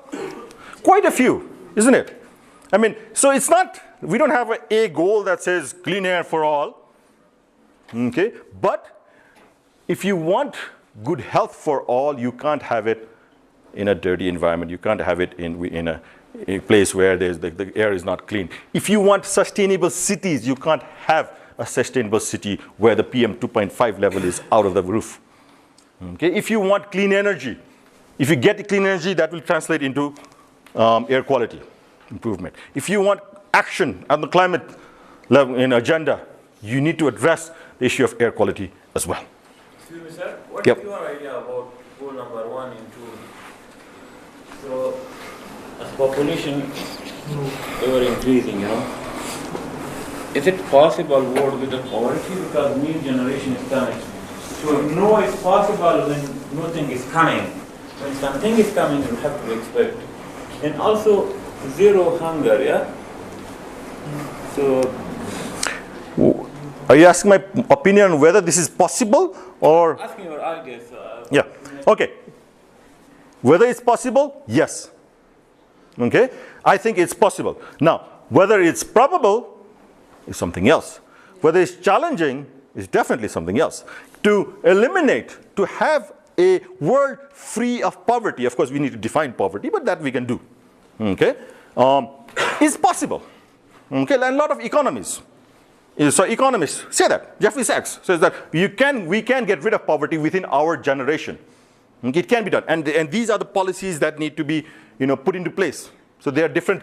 Quite a few, isn't it? I mean, so it's not, we don't have a goal that says clean air for all, okay? But if you want good health for all, you can't have it in a dirty environment. You can't have it in a place where the air is not clean. If you want sustainable cities, you can't have a sustainable city where the PM 2.5 level is out of the roof. Okay? If you want clean energy, if you get clean energy, that will translate into air quality improvement. If you want action on the climate level in agenda, you need to address the issue of air quality as well. Excuse me, sir. What Yep. is your idea about goal number 1 and 2? So, as population ever increasing, is it possible world with the poverty because new generation is coming? So, no, it's possible when nothing is coming. When something is coming, you have to expect. And also, zero hunger, yeah? So, Are you asking my opinion on whether this is possible or? asking your ideas. Yeah, okay. Whether it's possible, yes. Okay, I think it's possible. Now, whether it's probable is something else. Whether it's challenging is definitely something else. To eliminate, to have a world free of poverty, of course we need to define poverty, but that we can do. Okay, is possible. Okay, and a lot of economists say that. Jeffrey Sachs says that we can get rid of poverty within our generation. It can be done, and these are the policies that need to be put into place. So there are different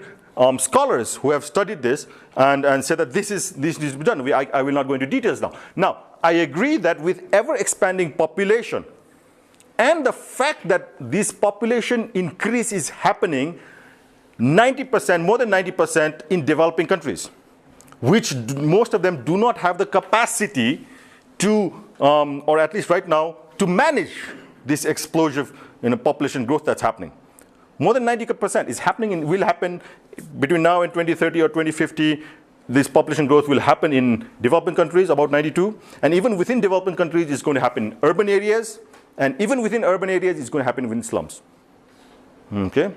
scholars who have studied this and said that this needs to be done. I will not go into details now. Now, I agree that with ever expanding population and the fact that this population increase is happening 90%, more than 90% in developing countries, which most of them do not have the capacity to, or at least right now, to manage this explosive population growth that's happening. More than 90% is happening and will happen between now and 2030 or 2050. This population growth will happen in developing countries, about 92. And even within developing countries, it's going to happen in urban areas. And even within urban areas, it's going to happen within slums. Okay?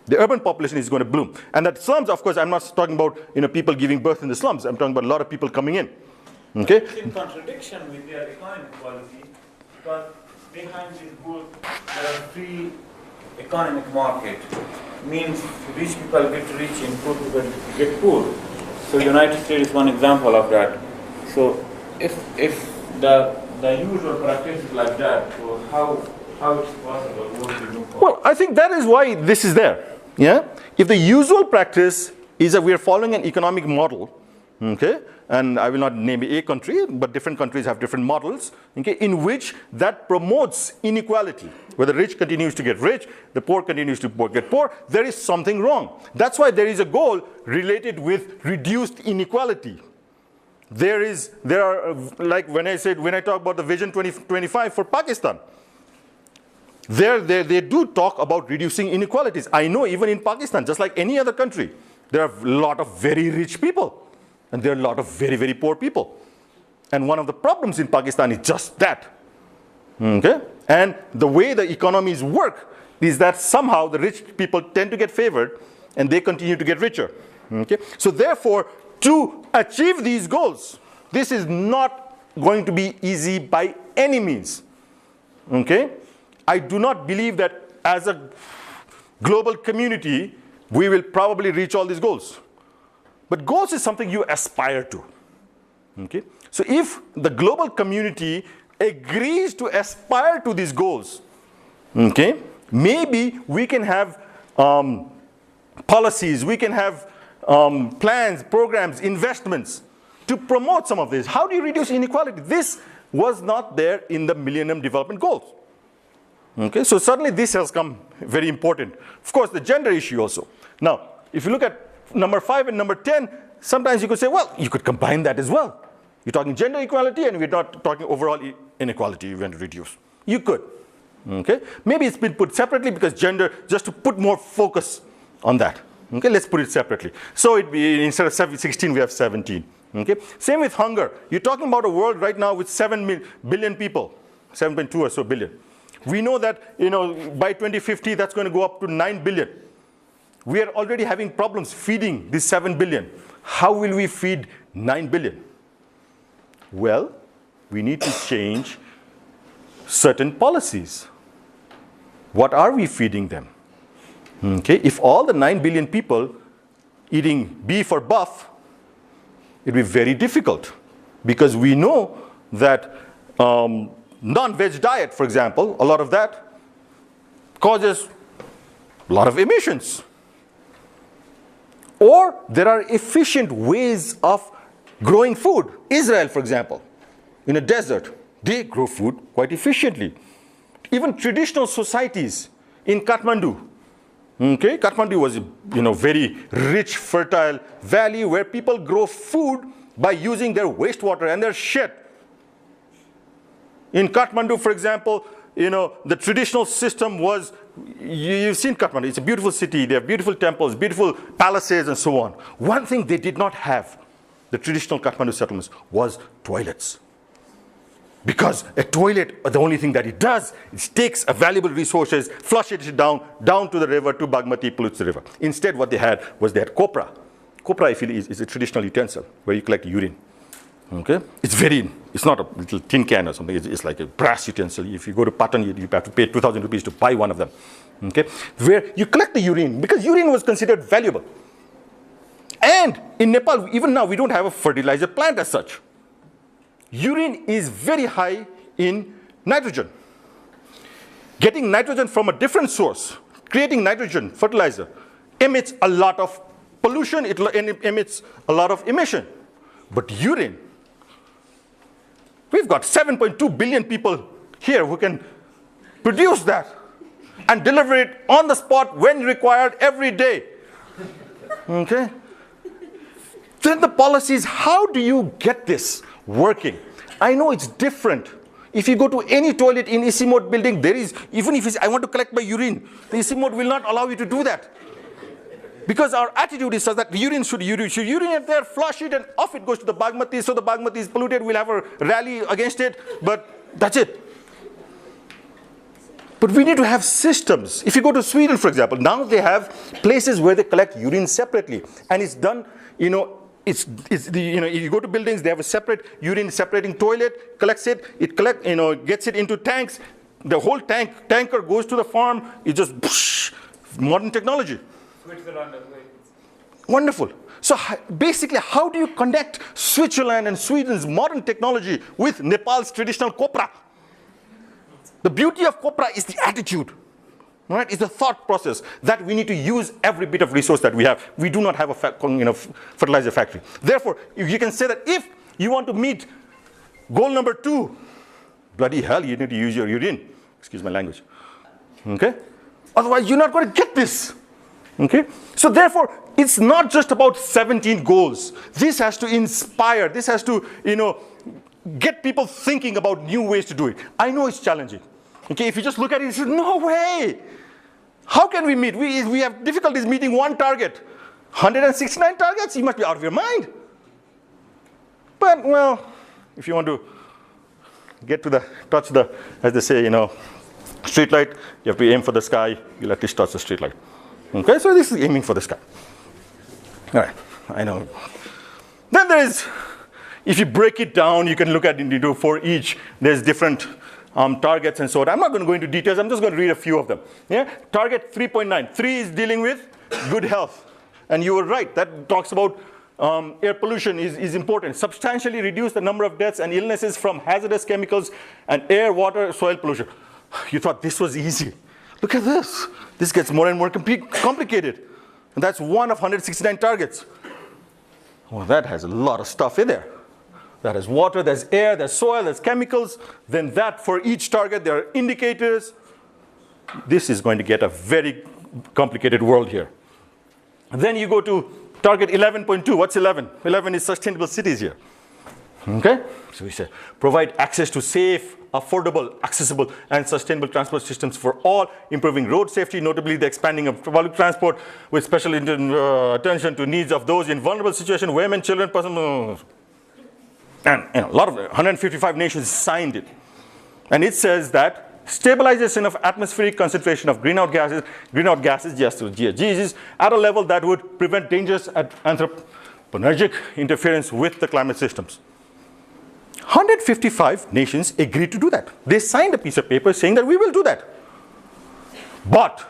The urban population is going to bloom. And that slums, of course, I'm not talking about people giving birth in the slums. I'm talking about a lot of people coming in. Okay? It's in contradiction with their economic policy, because behind this goal, there are free economic market. Means rich people get rich and poor people get poor. So United States is one example of that. So if the usual practice is like that, so how it's possible? What we look for? Well, I think that is why this is there. Yeah? If the usual practice is that we are following an economic model, okay, and I will not name a country, but different countries have different models, okay, in which that promotes inequality. Where the rich continues to get rich, the poor continues to get poor, there is something wrong. That's why there is a goal related with reduced inequality. There are, like when I talk about the Vision 2025 for Pakistan, they do talk about reducing inequalities. I know even in Pakistan, just like any other country, there are a lot of very rich people. And there are a lot of very, very poor people. And one of the problems in Pakistan is just that. Okay? And the way the economies work is that somehow the rich people tend to get favored and they continue to get richer. Okay? So therefore, to achieve these goals, this is not going to be easy by any means. Okay? I do not believe that as a global community, we will probably reach all these goals. But goals is something you aspire to. Okay? So if the global community agrees to aspire to these goals, okay, maybe we can have policies, we can have plans, programs, investments to promote some of this. How do you reduce inequality? This was not there in the Millennium Development Goals. Okay, so suddenly this has come very important. Of course, the gender issue also. Now, if you look at number 5 and number 10, sometimes you could say, well, you could combine that as well. You're talking gender equality, and we're not talking overall inequality you want to reduce. You could. Okay? Maybe it's been put separately because gender, just to put more focus on that. Okay, let's put it separately. So instead of 16, we have 17. Okay? Same with hunger. You're talking about a world right now with 7 billion people, 7.2 or so billion. We know that by 2050, that's going to go up to 9 billion. We are already having problems feeding this 7 billion. How will we feed 9 billion? Well, we need to change certain policies. What are we feeding them? Okay, if all the 9 billion people eating beef or buff, it will be very difficult, because we know that non-veg diet, for example, a lot of that causes a lot of emissions. Or there are efficient ways of growing food. Israel, for example, in a desert, they grow food quite efficiently. Even traditional societies in Kathmandu. Okay, Kathmandu was a very rich, fertile valley where people grow food by using their wastewater and their shit. In Kathmandu, for example, the traditional system was, you've seen Kathmandu, it's a beautiful city, they have beautiful temples, beautiful palaces, and so on. One thing they did not have, the traditional Kathmandu settlements, was toilets. Because a toilet, the only thing that it does is takes a valuable resources, flushes it down to the river, to Bagmati, pollutes the river. Instead, what they had was they had copra. Copra, I feel, is a traditional utensil where you collect urine. Okay? It's not a little tin can or something. It's like a brass utensil. If you go to Patan, you have to pay 2,000 rupees to buy one of them. Okay? Where you collect the urine, because urine was considered valuable. And in Nepal, even now, we don't have a fertilizer plant as such. Urine is very high in nitrogen. Getting nitrogen from a different source, creating nitrogen fertilizer, emits a lot of pollution, it emits a lot of emission. But urine, we've got 7.2 billion people here who can produce that and deliver it on the spot when required every day. Okay? Then the policy is, how do you get this working? I know it's different. If you go to any toilet in ICIMOD building, there is, even if I want to collect my urine, the ICIMOD will not allow you to do that. Because our attitude is such that urine should urinate there, flush it, and off it goes to the Bagmati. So the Bagmati is polluted, we'll have a rally against it, but that's it. But we need to have systems. If you go to Sweden, for example, now they have places where they collect urine separately. And it's done, you go to buildings, they have a separate urine separating toilet, collects it, gets it into tanks. The whole tanker goes to the farm. It just, whoosh, modern technology. Switzerland as well. Wonderful. So basically, how do you connect Switzerland and Sweden's modern technology with Nepal's traditional copra? The beauty of copra is the attitude. Right? It's the thought process that we need to use every bit of resource that we have. We do not have a fertilizer factory. Therefore, you can say that if you want to meet goal number 2, bloody hell, you need to use your urine. Excuse my language. Okay? Otherwise, you're not going to get this. Okay? So therefore, it's not just about 17 goals. This has to inspire. This has to, get people thinking about new ways to do it. I know it's challenging. Okay, if you just look at it, you say, no way. How can we meet? We have difficulties meeting one target. 169 targets? You must be out of your mind. But, well, if you want to get to touch the, as they say, street light, you have to aim for the sky. You'll at least touch the street light. Okay, so this is aiming for the sky. All right, I know. Then there is, if you break it down, you can look at it for each. There's different targets and so on. I'm not going to go into details. I'm just going to read a few of them. Yeah? Target 3.9. 3 is dealing with good health. And you were right. That talks about air pollution is important. Substantially reduce the number of deaths and illnesses from hazardous chemicals and air, water, soil pollution. You thought this was easy. Look at this. This gets more and more complicated. And that's one of 169 targets. Well, that has a lot of stuff in there. That is water, there's air, there's soil, there's chemicals. Then that for each target, there are indicators. This is going to get a very complicated world here. And then you go to target 11.2. What's 11? 11 is sustainable cities here. Okay? So we say, provide access to safe, affordable, accessible, and sustainable transport systems for all, improving road safety, notably the expanding of public transport with special attention to needs of those in vulnerable situations, women, children, persons. And a lot of 155 nations signed it. And it says that stabilization of atmospheric concentration of greenhouse gases, yes, so GHGs, at a level that would prevent dangerous anthropogenic interference with the climate systems. 155 nations agreed to do that. They signed a piece of paper saying that we will do that. But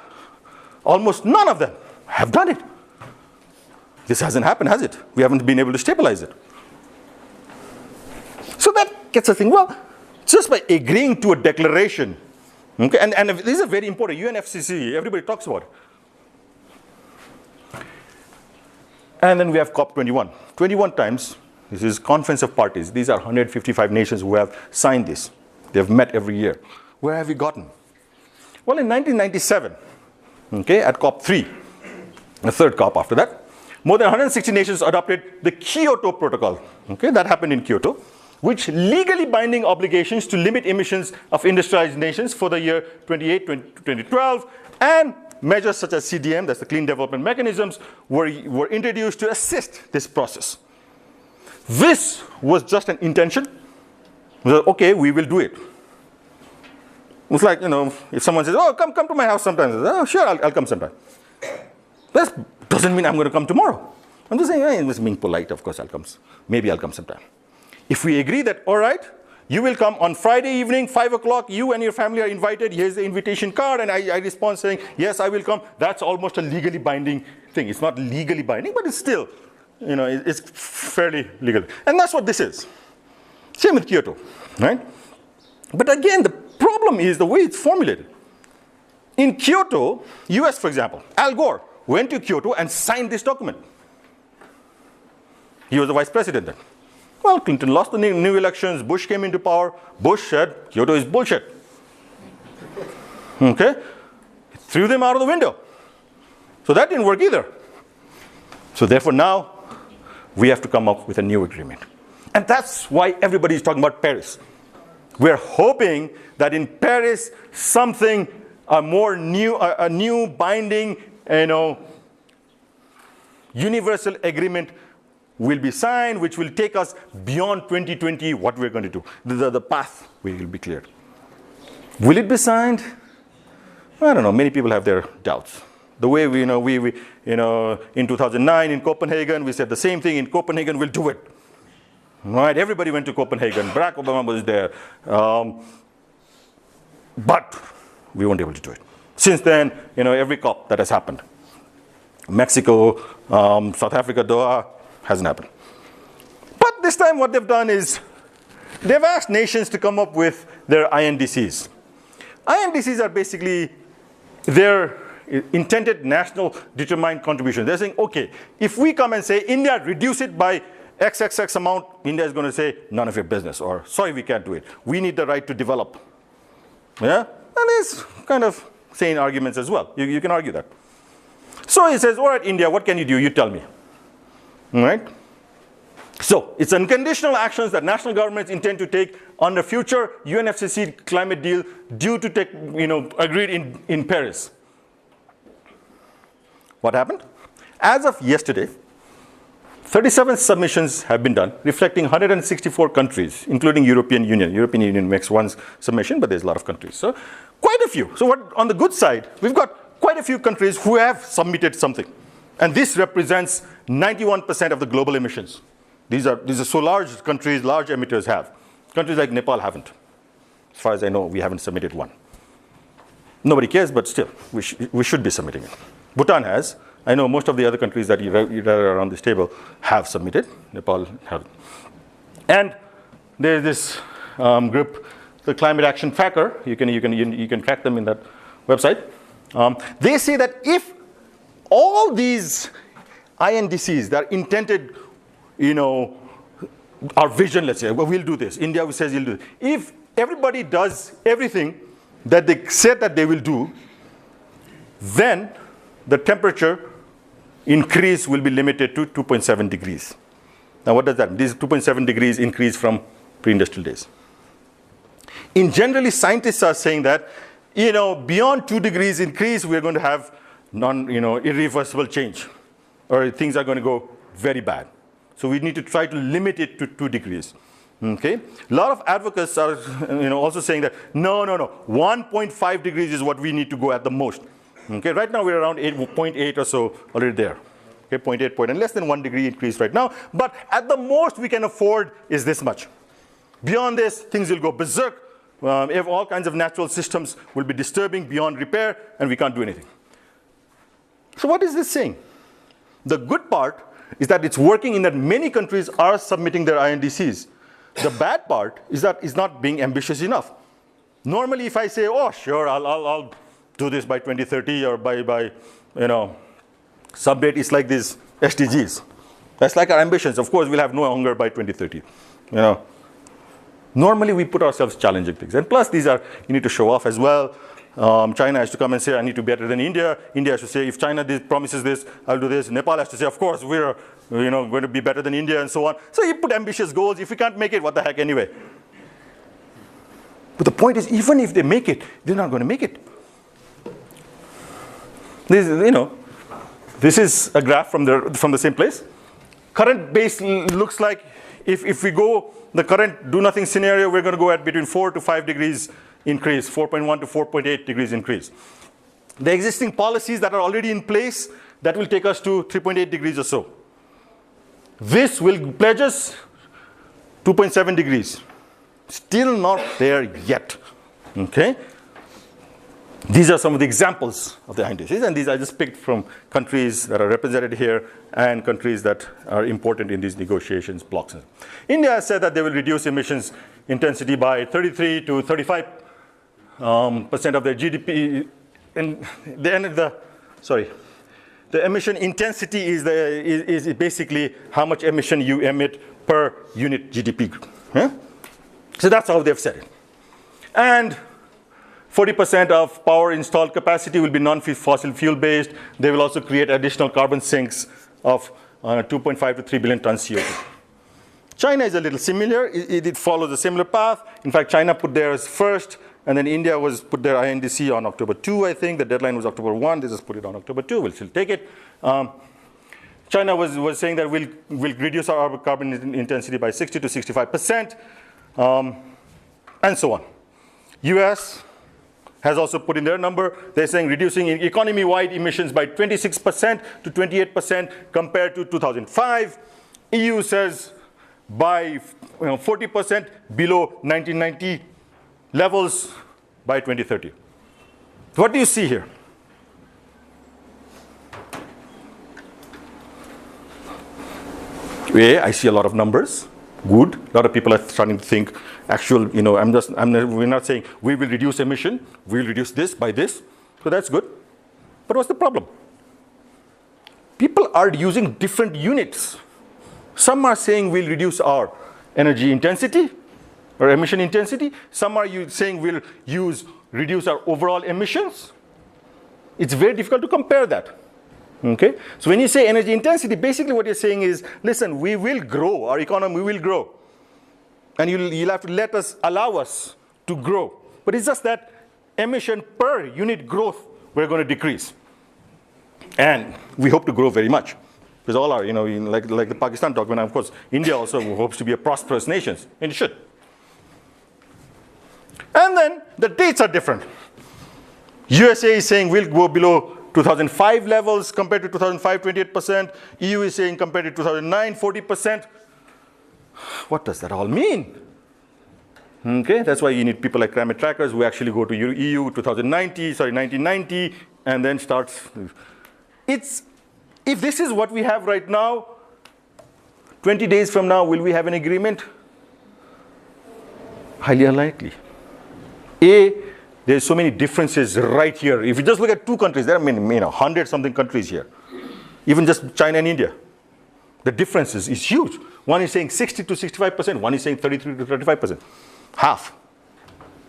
almost none of them have done it. This hasn't happened, has it? We haven't been able to stabilize it. So that gets us thinking, well, just by agreeing to a declaration, okay, and this is very important, UNFCCC, everybody talks about it. And then we have COP21. 21 times, this is Conference of Parties. These are 155 nations who have signed this. They have met every year. Where have we gotten? Well, in 1997, okay, at COP3, the third COP after that, more than 160 nations adopted the Kyoto Protocol. Okay, that happened in Kyoto, which legally binding obligations to limit emissions of industrialized nations for the year 2012, and measures such as CDM, that's the Clean Development Mechanisms, were introduced to assist this process. This was just an intention. Okay, we will do it. It's like, if someone says, oh, come to my house sometime. Says, oh, sure, I'll come sometime. That doesn't mean I'm going to come tomorrow. I'm just saying, I'm just being polite, of course I'll come. Maybe I'll come sometime. If we agree that, all right, you will come on Friday evening, 5 o'clock, you and your family are invited, here's the invitation card, and I respond saying, yes, I will come, that's almost a legally binding thing. It's not legally binding, but it's still, it's fairly legal. And that's what this is. Same with Kyoto, right? But again, the problem is the way it's formulated. In Kyoto, US, for example, Al Gore went to Kyoto and signed this document. He was the vice president then. Well, Clinton lost the new elections, Bush came into power, Bush said, Kyoto is bullshit. Okay? Threw them out of the window. So that didn't work either. So therefore now, we have to come up with a new agreement. And that's why everybody is talking about Paris. We're hoping that in Paris, something, a new binding, universal agreement will be signed, which will take us beyond 2020, what we're going to do. The path will be cleared. Will it be signed? I don't know. Many people have their doubts. The way we in 2009 in Copenhagen, we said the same thing in Copenhagen, we'll do it. Right? Everybody went to Copenhagen. Barack Obama was there. But we weren't able to do it. Since then, every COP that has happened. Mexico, South Africa, Doha, hasn't happened. But this time what they've done is they've asked nations to come up with their INDCs. INDCs are basically their intended national determined contribution. They're saying, okay, if we come and say, India, reduce it by XXX amount, India is going to say, none of your business, or sorry, we can't do it. We need the right to develop. Yeah? And it's kind of sane arguments as well. You can argue that. So he says, all right, India, what can you do? You tell me. All right? So it's unconditional actions that national governments intend to take under future UNFCCC climate deal due to take, agreed in Paris. What happened? As of yesterday, 37 submissions have been done, reflecting 164 countries, including European Union. European Union makes one submission, but there's a lot of countries. So quite a few. So what, on the good side, we've got quite a few countries who have submitted something. And this represents 91% of the global emissions. These are so large countries, large emitters have. Countries like Nepal haven't. As far as I know, we haven't submitted one. Nobody cares, but still, we should be submitting it. Bhutan has. I know most of the other countries that you read around this table have submitted. Nepal haven't. And there's this group, the Climate Action Tracker. You can track them in that website. They say that if all these INDCs that are intended, our vision, let's say, well, we'll do this. India says we'll do this. If everybody does everything that they said that they will do, then the temperature increase will be limited to 2.7 degrees. Now what does that mean? This is 2.7 degrees increase from pre-industrial days. In generally, scientists are saying that, beyond 2 degrees increase, we're going to have irreversible change, or things are going to go very bad. So we need to try to limit it to 2 degrees. Okay? A lot of advocates are also saying that no, 1.5 degrees is what we need to go at the most. Okay? Right now we're around 8.8 or so already there. Okay, 0.8 point, and less than 1 degree increase right now. But at the most we can afford is this much. Beyond this, things will go berserk. If all kinds of natural systems will be disturbing beyond repair, and we can't do anything. So what is this saying? The good part is that it's working in that many countries are submitting their INDCs. The bad part is that it's not being ambitious enough. Normally, if I say, oh, sure, I'll do this by 2030 or by sub-8, it's like these SDGs. That's like our ambitions. Of course, we'll have no hunger by 2030. Normally, we put ourselves challenging things. And plus, these are, you need to show off as well. China has to come and say, I need to be better than India. India has to say, if China promises this, I'll do this. Nepal has to say, of course, we're going to be better than India, and so on. So you put ambitious goals. If we can't make it, what the heck anyway? But the point is, even if they make it, they're not going to make it. This is a graph from the same place. Current base looks like if we go the current do-nothing scenario, we're going to go at between 4 to 5 degrees increase, 4.1 to 4.8 degrees increase. The existing policies that are already in place, that will take us to 3.8 degrees or so. This will pledge us 2.7 degrees. Still not there yet. Okay? These are some of the examples of the INDCs, and these I just picked from countries that are represented here and countries that are important in these negotiations blocks. India has said that they will reduce emissions intensity by 33 to 35% of their GDP. And the emission intensity is basically how much emission you emit per unit GDP. Yeah? So that's how they've said it. And 40% of power installed capacity will be non-fossil fuel based. They will also create additional carbon sinks of 2.5 to 3 billion tons CO2. China is a little similar. It follows a similar path. In fact, China put theirs first, and then India put their INDC on October 2, I think. The deadline was October 1. They just put it on October 2. We'll still take it. China was saying that we'll reduce our carbon intensity by 60 to 65%, and so on. US has also put in their number. They're saying reducing economy-wide emissions by 26% to 28% compared to 2005. EU says by 40% below 1990 levels by 2030. What do you see here? I see a lot of numbers. Good. A lot of people are starting to think actual, we're not saying we will reduce emission, we'll reduce this by this. So that's good. But what's the problem? People are using different units. Some are saying we'll reduce our energy intensity or emission intensity. Some are saying we'll reduce our overall emissions. It's very difficult to compare that. Okay? So when you say energy intensity, basically what you're saying is, listen, we will grow, our economy will grow. And you'll have to allow us to grow. But it's just that emission per unit growth, we're going to decrease. And we hope to grow very much. Because all our, like the Pakistan document, of course, India also hopes to be a prosperous nation, and it should. And then the dates are different. USA is saying we'll go below 2005 levels compared to 2005, 28%. EU is saying compared to 2009, 40%. What does that all mean? Okay, that's why you need people like climate trackers who actually go to EU 1990, and then starts. If this is what we have right now, 20 days from now, will we have an agreement? Highly unlikely. There's so many differences right here. If you just look at two countries, there are 100-something countries here. Even just China and India. The difference is huge. One is saying 60 to 65%. One is saying 33 to 35%. Half.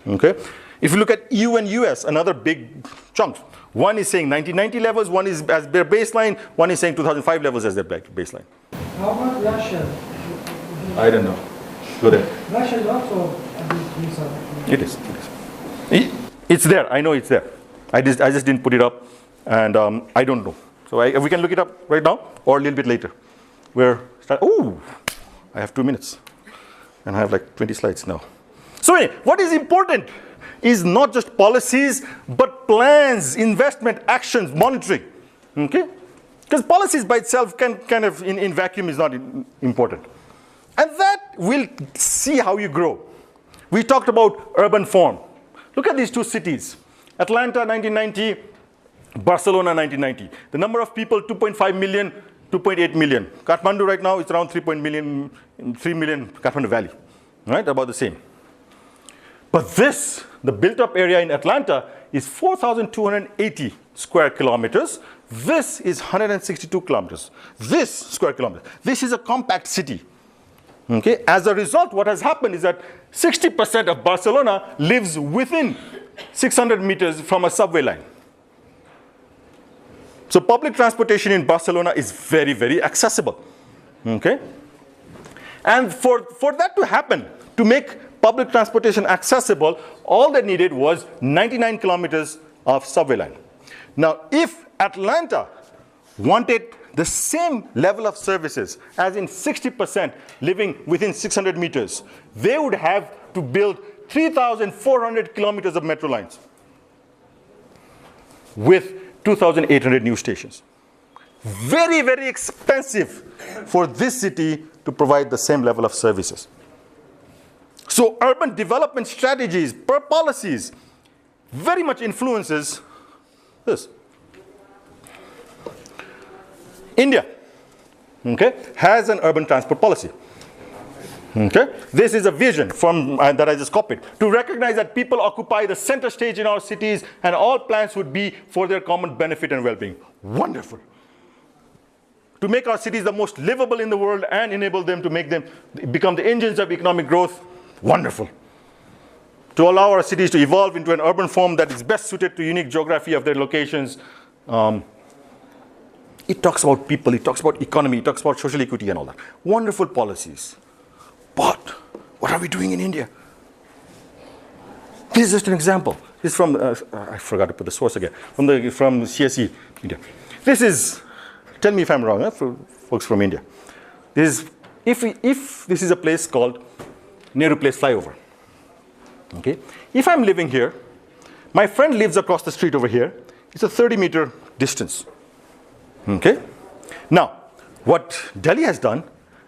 Okay? If you look at EU and US, another big chunk. One is saying 1990 levels. One is as their baseline. One is saying 2005 levels as their baseline. How about Russia? I don't know. Go there. Russia is also a big user. It is. It's there. I know it's there. I just didn't put it up, and I don't know. So we can look it up right now or a little bit later. Oh, I have 2 minutes, and I have like 20 slides now. So anyway, what is important is not just policies, but plans, investment, actions, monitoring. Okay? Because policies by itself can kind of, in vacuum, is not important. And that will see how you grow. We talked about urban form. Look at these two cities. Atlanta, 1990, Barcelona, 1990. The number of people, 2.5 million, 2.8 million. Kathmandu right now, it's around 3 million, Kathmandu Valley. Right, about the same. But this, the built-up area in Atlanta, is 4,280 square kilometers. This is 162 kilometers. This square kilometers. This is a compact city. Okay? As a result, what has happened is that 60% of Barcelona lives within 600 meters from a subway line. So public transportation in Barcelona is very, very accessible. Okay? And for that to happen, to make public transportation accessible, all they needed was 99 kilometers of subway line. Now, if Atlanta wanted the same level of services as in 60% living within 600 meters, they would have to build 3,400 kilometers of metro lines with 2,800 new stations. Very, very expensive for this city to provide the same level of services. So urban development strategies, policies, very much influences this. India, okay, has an urban transport policy. Okay? This is a vision from that I just copied. To recognize that people occupy the center stage in our cities and all plans would be for their common benefit and well-being. Wonderful. To make our cities the most livable in the world and enable them to make them become the engines of economic growth. Wonderful. To allow our cities to evolve into an urban form that is best suited to unique geography of their locations. It talks about people, it talks about economy, it talks about social equity and all that. Wonderful policies. But what are we doing in India? This is just an example. This is from, I forgot to put the source again, from CSE, India. This is, tell me if I'm wrong, for folks from India. This is, if this is a place called Nehru Place Flyover. Okay? If I'm living here, my friend lives across the street over here, it's a 30-meter distance. Okay? Now, what Delhi has done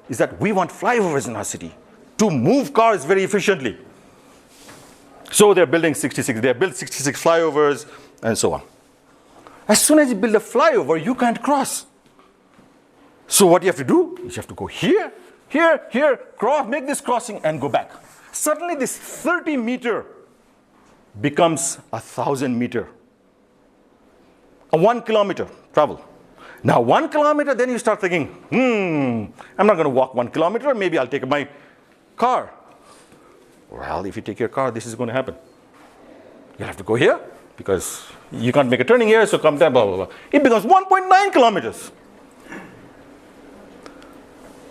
is that we want flyovers in our city to move cars very efficiently. So they're building 66, they have built 66 flyovers and so on. As soon as you build a flyover, you can't cross. So what you have to do is you have to go here, here, here, cross, make this crossing and go back. Suddenly this 30-meter becomes 1,000-meter. A 1 kilometer travel. Now 1 kilometer, then you start thinking, I'm not going to walk 1 kilometer, maybe I'll take my car. Well, if you take your car, this is going to happen. You'll have to go here, because you can't make a turning here, so come there, blah, blah, blah. It becomes 1.9 kilometers.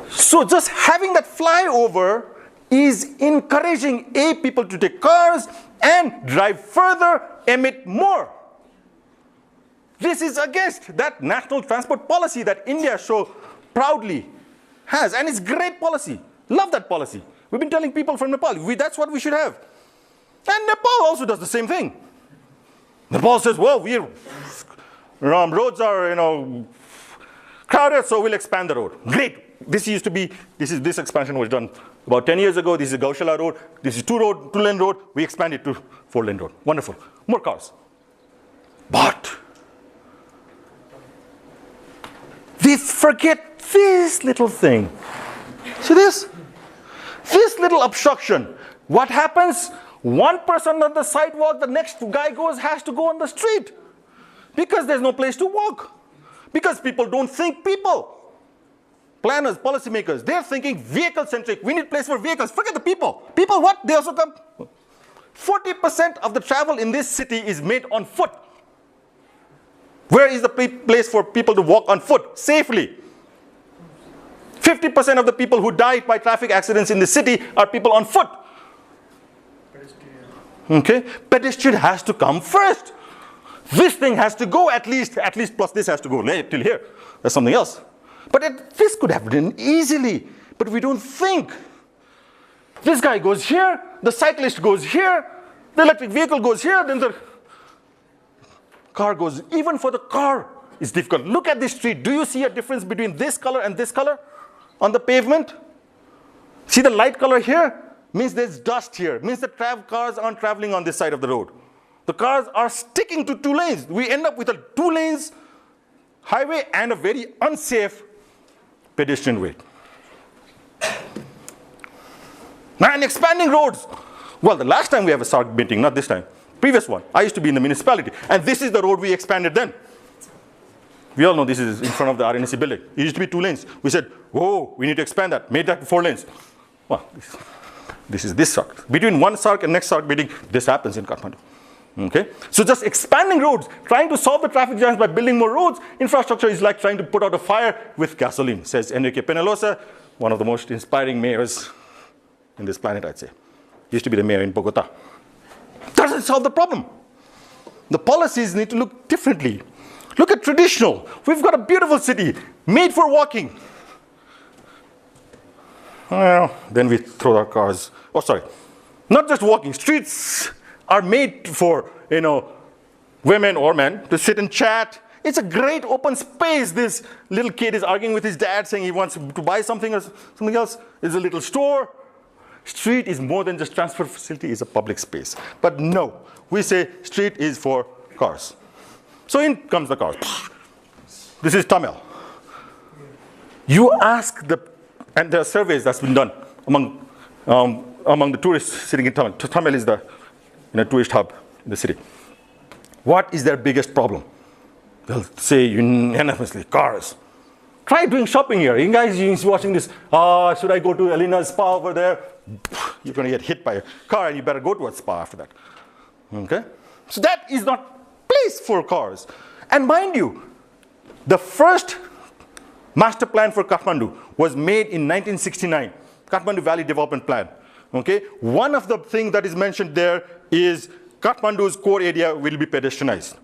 So just having that flyover is encouraging people to take cars and drive further, emit more. This is against that national transport policy that India so proudly has. And it's great policy. Love that policy. We've been telling people from Nepal, that's what we should have. And Nepal also does the same thing. Nepal says, well, roads are, crowded, so we'll expand the road. Great. This expansion was done about 10 years ago. This is Gaushala Road. This is two-lane road. We expand it to 4-lane road. Wonderful. More cars. But they forget this little thing. See this? This little obstruction. What happens? One person on the sidewalk, the next guy has to go on the street. Because there's no place to walk. Because people don't think people. Planners, policymakers, they're thinking vehicle-centric. We need place for vehicles. Forget the people. People what? They also come. 40% of the travel in this city is made on foot. Where is the place for people to walk on foot safely? 50% of the people who die by traffic accidents in the city are people on foot. Okay? Pedestrian has to come first. This thing has to go at least plus this has to go till here. That's something else. But this could have been easily. But we don't think. This guy goes here, the cyclist goes here, the electric vehicle goes here, then the car goes. Even for the car, it's difficult. Look at this street. Do you see a difference between this color and this color on the pavement? See the light color here? Means there's dust here. Means the cars aren't traveling on this side of the road. The cars are sticking to 2 lanes. We end up with a 2 lanes highway and a very unsafe pedestrian way. And expanding roads. Well, the last time we have a SARC meeting, not this time. Previous one. I used to be in the municipality. And this is the road we expanded then. We all know this is in front of the RNC building. It used to be 2 lanes. We said, whoa, we need to expand that. Made that 4 lanes. Well, this is this SARC. Between one SARC and next SARC meeting, this happens in Kathmandu. Okay? So just expanding roads, trying to solve the traffic jams by building more roads, infrastructure is like trying to put out a fire with gasoline, says Enrique Peñalosa, one of the most inspiring mayors in this planet, I'd say. Used to be the mayor in Bogota. Doesn't solve the problem. The policies need to look differently. Look at traditional. We've got a beautiful city made for walking. Well, then we throw our cars. Oh, sorry. Not just walking. Streets are made for, women or men to sit and chat. It's a great open space. This little kid is arguing with his dad saying he wants to buy something or something else. There's a little store. Street is more than just transfer facility. It's a public space. But no, we say street is for cars. So in comes the cars. This is Tamil. You ask and there are surveys that's been done among the tourists sitting in Tamil. Tamil is the tourist hub in the city. What is their biggest problem? They'll say unanimously, cars. Try doing shopping here. You guys watching this, should I go to Elina's spa over there? You're going to get hit by a car and you better go to a spa after that. Okay? So that is not place for cars. And mind you, the first master plan for Kathmandu was made in 1969, Kathmandu Valley Development Plan. Okay? One of the things that is mentioned there is Kathmandu's core area will be pedestrianized.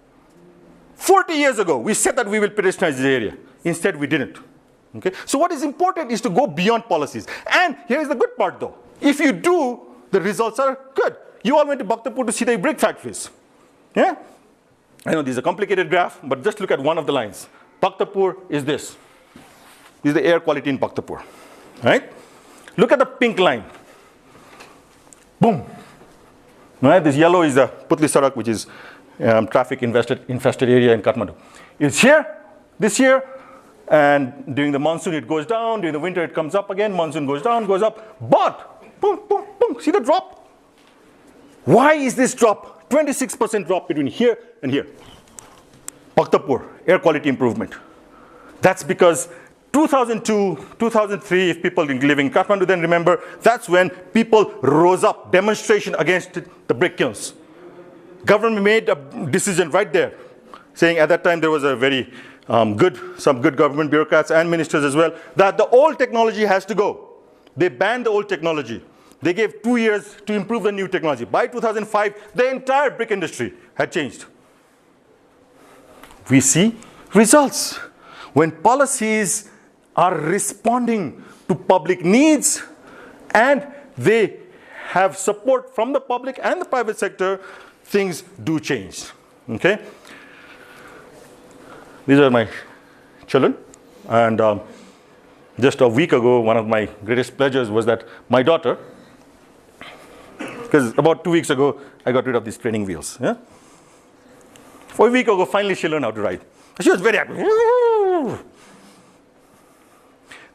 40 years ago, we said that we will pedestrianize this area. Instead, we didn't. Okay? So what is important is to go beyond policies. And here's the good part though. If you do, the results are good. You all went to Bhaktapur to see the brick factories. Yeah? I know this is a complicated graph, but just look at one of the lines. Bhaktapur is this. This is the air quality in Bhaktapur. Right? Look at the pink line. Boom. Right? This yellow is the Putli Sarak, which is traffic infested area in Kathmandu. It's here, this year, and during the monsoon it goes down, during the winter it comes up again, monsoon goes down, goes up, but, boom, boom, boom, see the drop? Why is this drop? 26% drop between here and here. Bhaktapur, air quality improvement. That's because 2002, 2003, if people live in Kathmandu then remember, that's when people rose up, demonstration against the brick kilns. Government made a decision right there, saying at that time there was a very some good government bureaucrats and ministers as well, that the old technology has to go. They banned the old technology. They gave 2 years to improve the new technology. By 2005, the entire brick industry had changed. We see results. When policies are responding to public needs and they have support from the public and the private sector, things do change. Okay? These are my children. And just a week ago, one of my greatest pleasures was that my daughter, because about 2 weeks ago, I got rid of these training wheels. Yeah? For a week ago, finally she learned how to ride. She was very happy.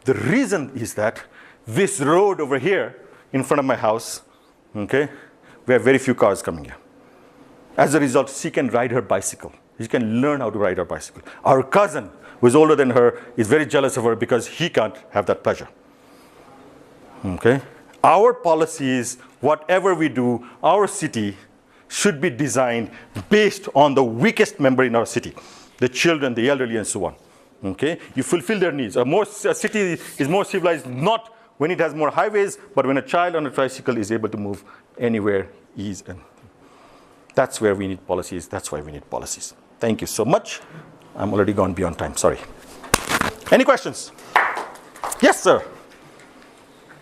The reason is that this road over here in front of my house, okay, we have very few cars coming here. As a result, she can ride her bicycle. She can learn how to ride her bicycle. Our cousin, who is older than her, is very jealous of her because he can't have that pleasure. Okay? Our policies, whatever we do, our city should be designed based on the weakest member in our city. The children, the elderly, and so on. Okay, you fulfill their needs. A city is more civilized not when it has more highways, but when a child on a tricycle is able to move anywhere, ease, and that's where we need policies. That's why we need policies. Thank you so much. I'm already gone beyond time. Sorry. Any questions? Yes, sir.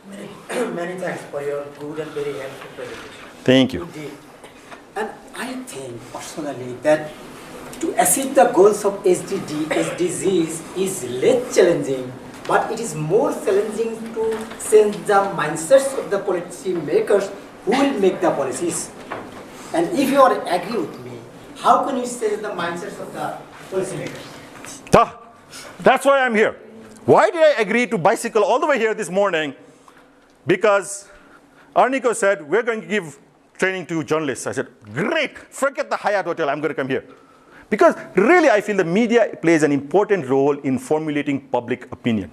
Many thanks for your good and very helpful presentation. Thank you. Indeed. And I think personally that to achieve the goals of SDGs is less challenging, but it is more challenging to change the mindsets of the policy makers who will make the policies. And if you are agree with me, how can you change the mindsets of the policy makers? That's why I'm here. Why did I agree to bicycle all the way here this morning? Because Arniko said, we're going to give training to journalists. I said, great, forget the Hyatt Hotel, I'm going to come here. Because really, I feel the media plays an important role in formulating public opinion.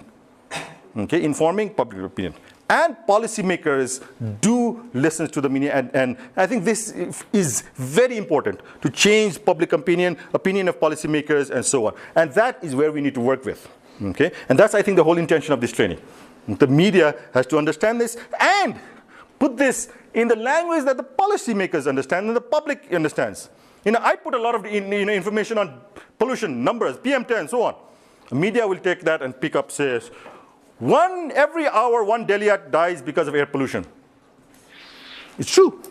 Okay, informing public opinion. And policymakers do listen to the media, and I think this is very important to change public opinion of policymakers, and so on. And that is where we need to work with. Okay, and that's, I think, the whole intention of this training. The media has to understand this and put this in the language that the policymakers understand and the public understands. I put a lot of information on pollution numbers, PM10, and so on. The media will take that and pick up, says, every hour, one Delhiite dies because of air pollution. It's true.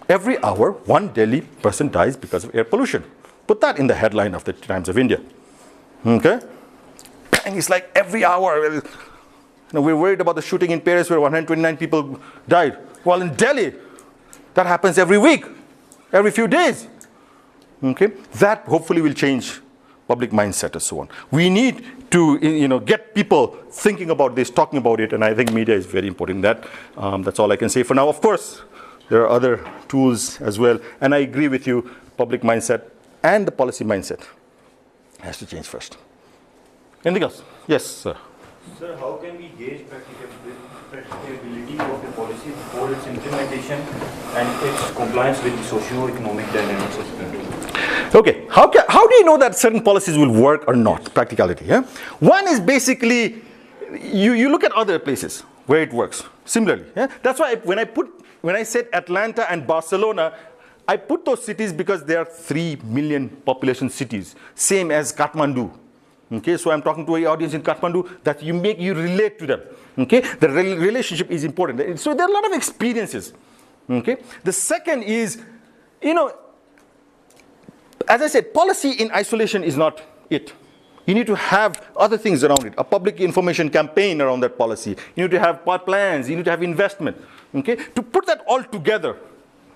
Every hour, one Delhi person dies because of air pollution. Put that in the headline of the Times of India. Okay? And it's like every hour. We're worried about the shooting in Paris where 129 people died. Well, in Delhi, that happens every week, every few days. Okay? That hopefully will change public mindset and so on. We need to get people thinking about this, talking about it, and I think media is very important in that. That's all I can say for now. Of course, there are other tools as well, and I agree with you, public mindset and the policy mindset has to change first. Anything else? Yes, sir. Sir, how can we gauge practicability of the policy before its implementation and its compliance with the socio-economic dynamics of the country? Okay, how do you know that certain policies will work or not? Practicality. Yeah? One is basically, you look at other places where it works. Similarly, yeah? That's why when I said Atlanta and Barcelona, I put those cities because they are 3 million population cities, same as Kathmandu. Okay, so I'm talking to an audience in Kathmandu that you relate to them. Okay, the relationship is important. So there are a lot of experiences. Okay, the second is, as I said, policy in isolation is not it. You need to have other things around it, a public information campaign around that policy. You need to have plans, you need to have investment. Okay, to put that all together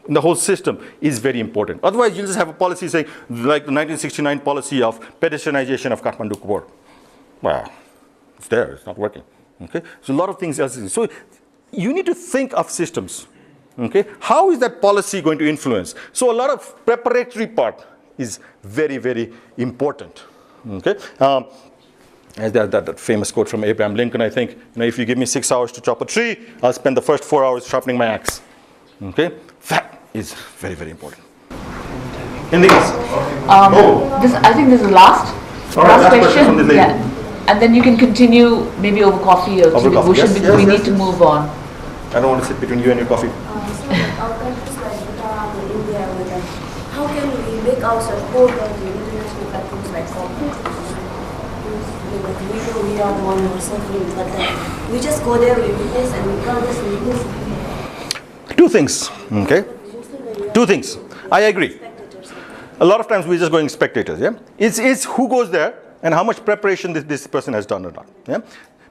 in the whole system is very important. Otherwise, you'll just have a policy saying, like the 1969 policy of pedestrianization of Kathmandu port. Well, it's there, it's not working. Okay, so a lot of things else. So you need to think of systems. Okay, how is that policy going to influence? So a lot of preparatory part is very, very important. Okay, as that famous quote from Abraham Lincoln, I think, if you give me 6 hours to chop a tree, I'll spend the first 4 hours sharpening my axe. Okay, that is very, very important. Anything else? I think this is the last question. From this lady. Yeah. And then you can continue maybe over coffee or tea with Bhushan, because we need to move on. I don't want to sit between you and your coffee. Our countries like Bhutan and India, how can we make ourselves hold on to international platforms like COP? We know we are the one who are suffering, but we just go there, we witness, and we can't just witness. Two things, okay? Two things. I agree. A lot of times we're just going spectators, yeah? It's who goes there and how much preparation this person has done or not, yeah?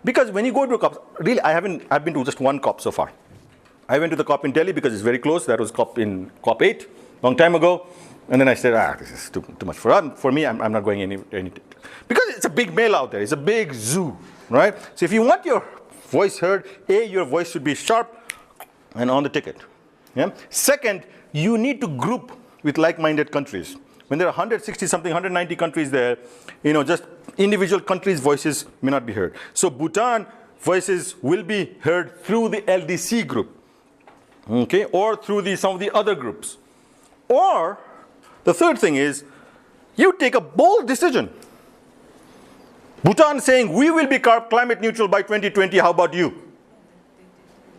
Because when you go to a COP, really, I've been to just one COP so far. I went to the COP in Delhi because it's very close. That was COP 8, long time ago. And then I said, this is too much for me. I'm not going any because it's a big mail out there. It's a big zoo, right? So if you want your voice heard, your voice should be sharp and on the ticket. Yeah. Second, you need to group with like-minded countries. When there are 160-something, 190 countries there, just individual countries' voices may not be heard. So Bhutan voices will be heard through the LDC group, okay, or through some of the other groups. Or the third thing is, you take a bold decision. Bhutan saying we will be climate neutral by 2020. How about you?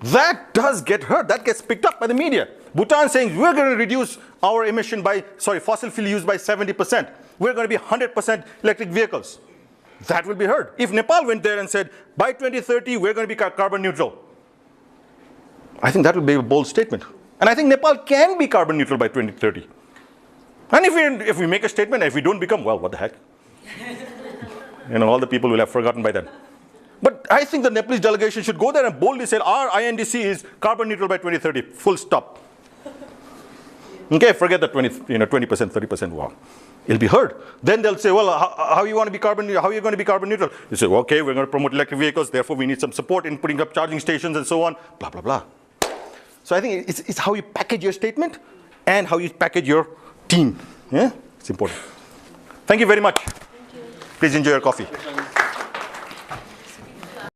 That does get heard. That gets picked up by the media. Bhutan saying we're going to reduce our fossil fuel use by 70%. We're going to be 100% electric vehicles. That will be heard. If Nepal went there and said, by 2030, we're going to be carbon neutral, I think that would be a bold statement. And I think Nepal can be carbon neutral by 2030. And if we make a statement, if we don't become, well, what the heck? All the people will have forgotten by then. But I think the Nepalese delegation should go there and boldly say, our INDC is carbon neutral by 2030, full stop. Okay, forget the 20%, 30%, wow. It'll be heard. Then they'll say, well, how are you going to be carbon neutral? You say, well, okay, we're going to promote electric vehicles, therefore we need some support in putting up charging stations and so on, blah, blah, blah. So I think it's how you package your statement and how you package your team. Yeah? It's important. Thank you very much. Please enjoy your coffee.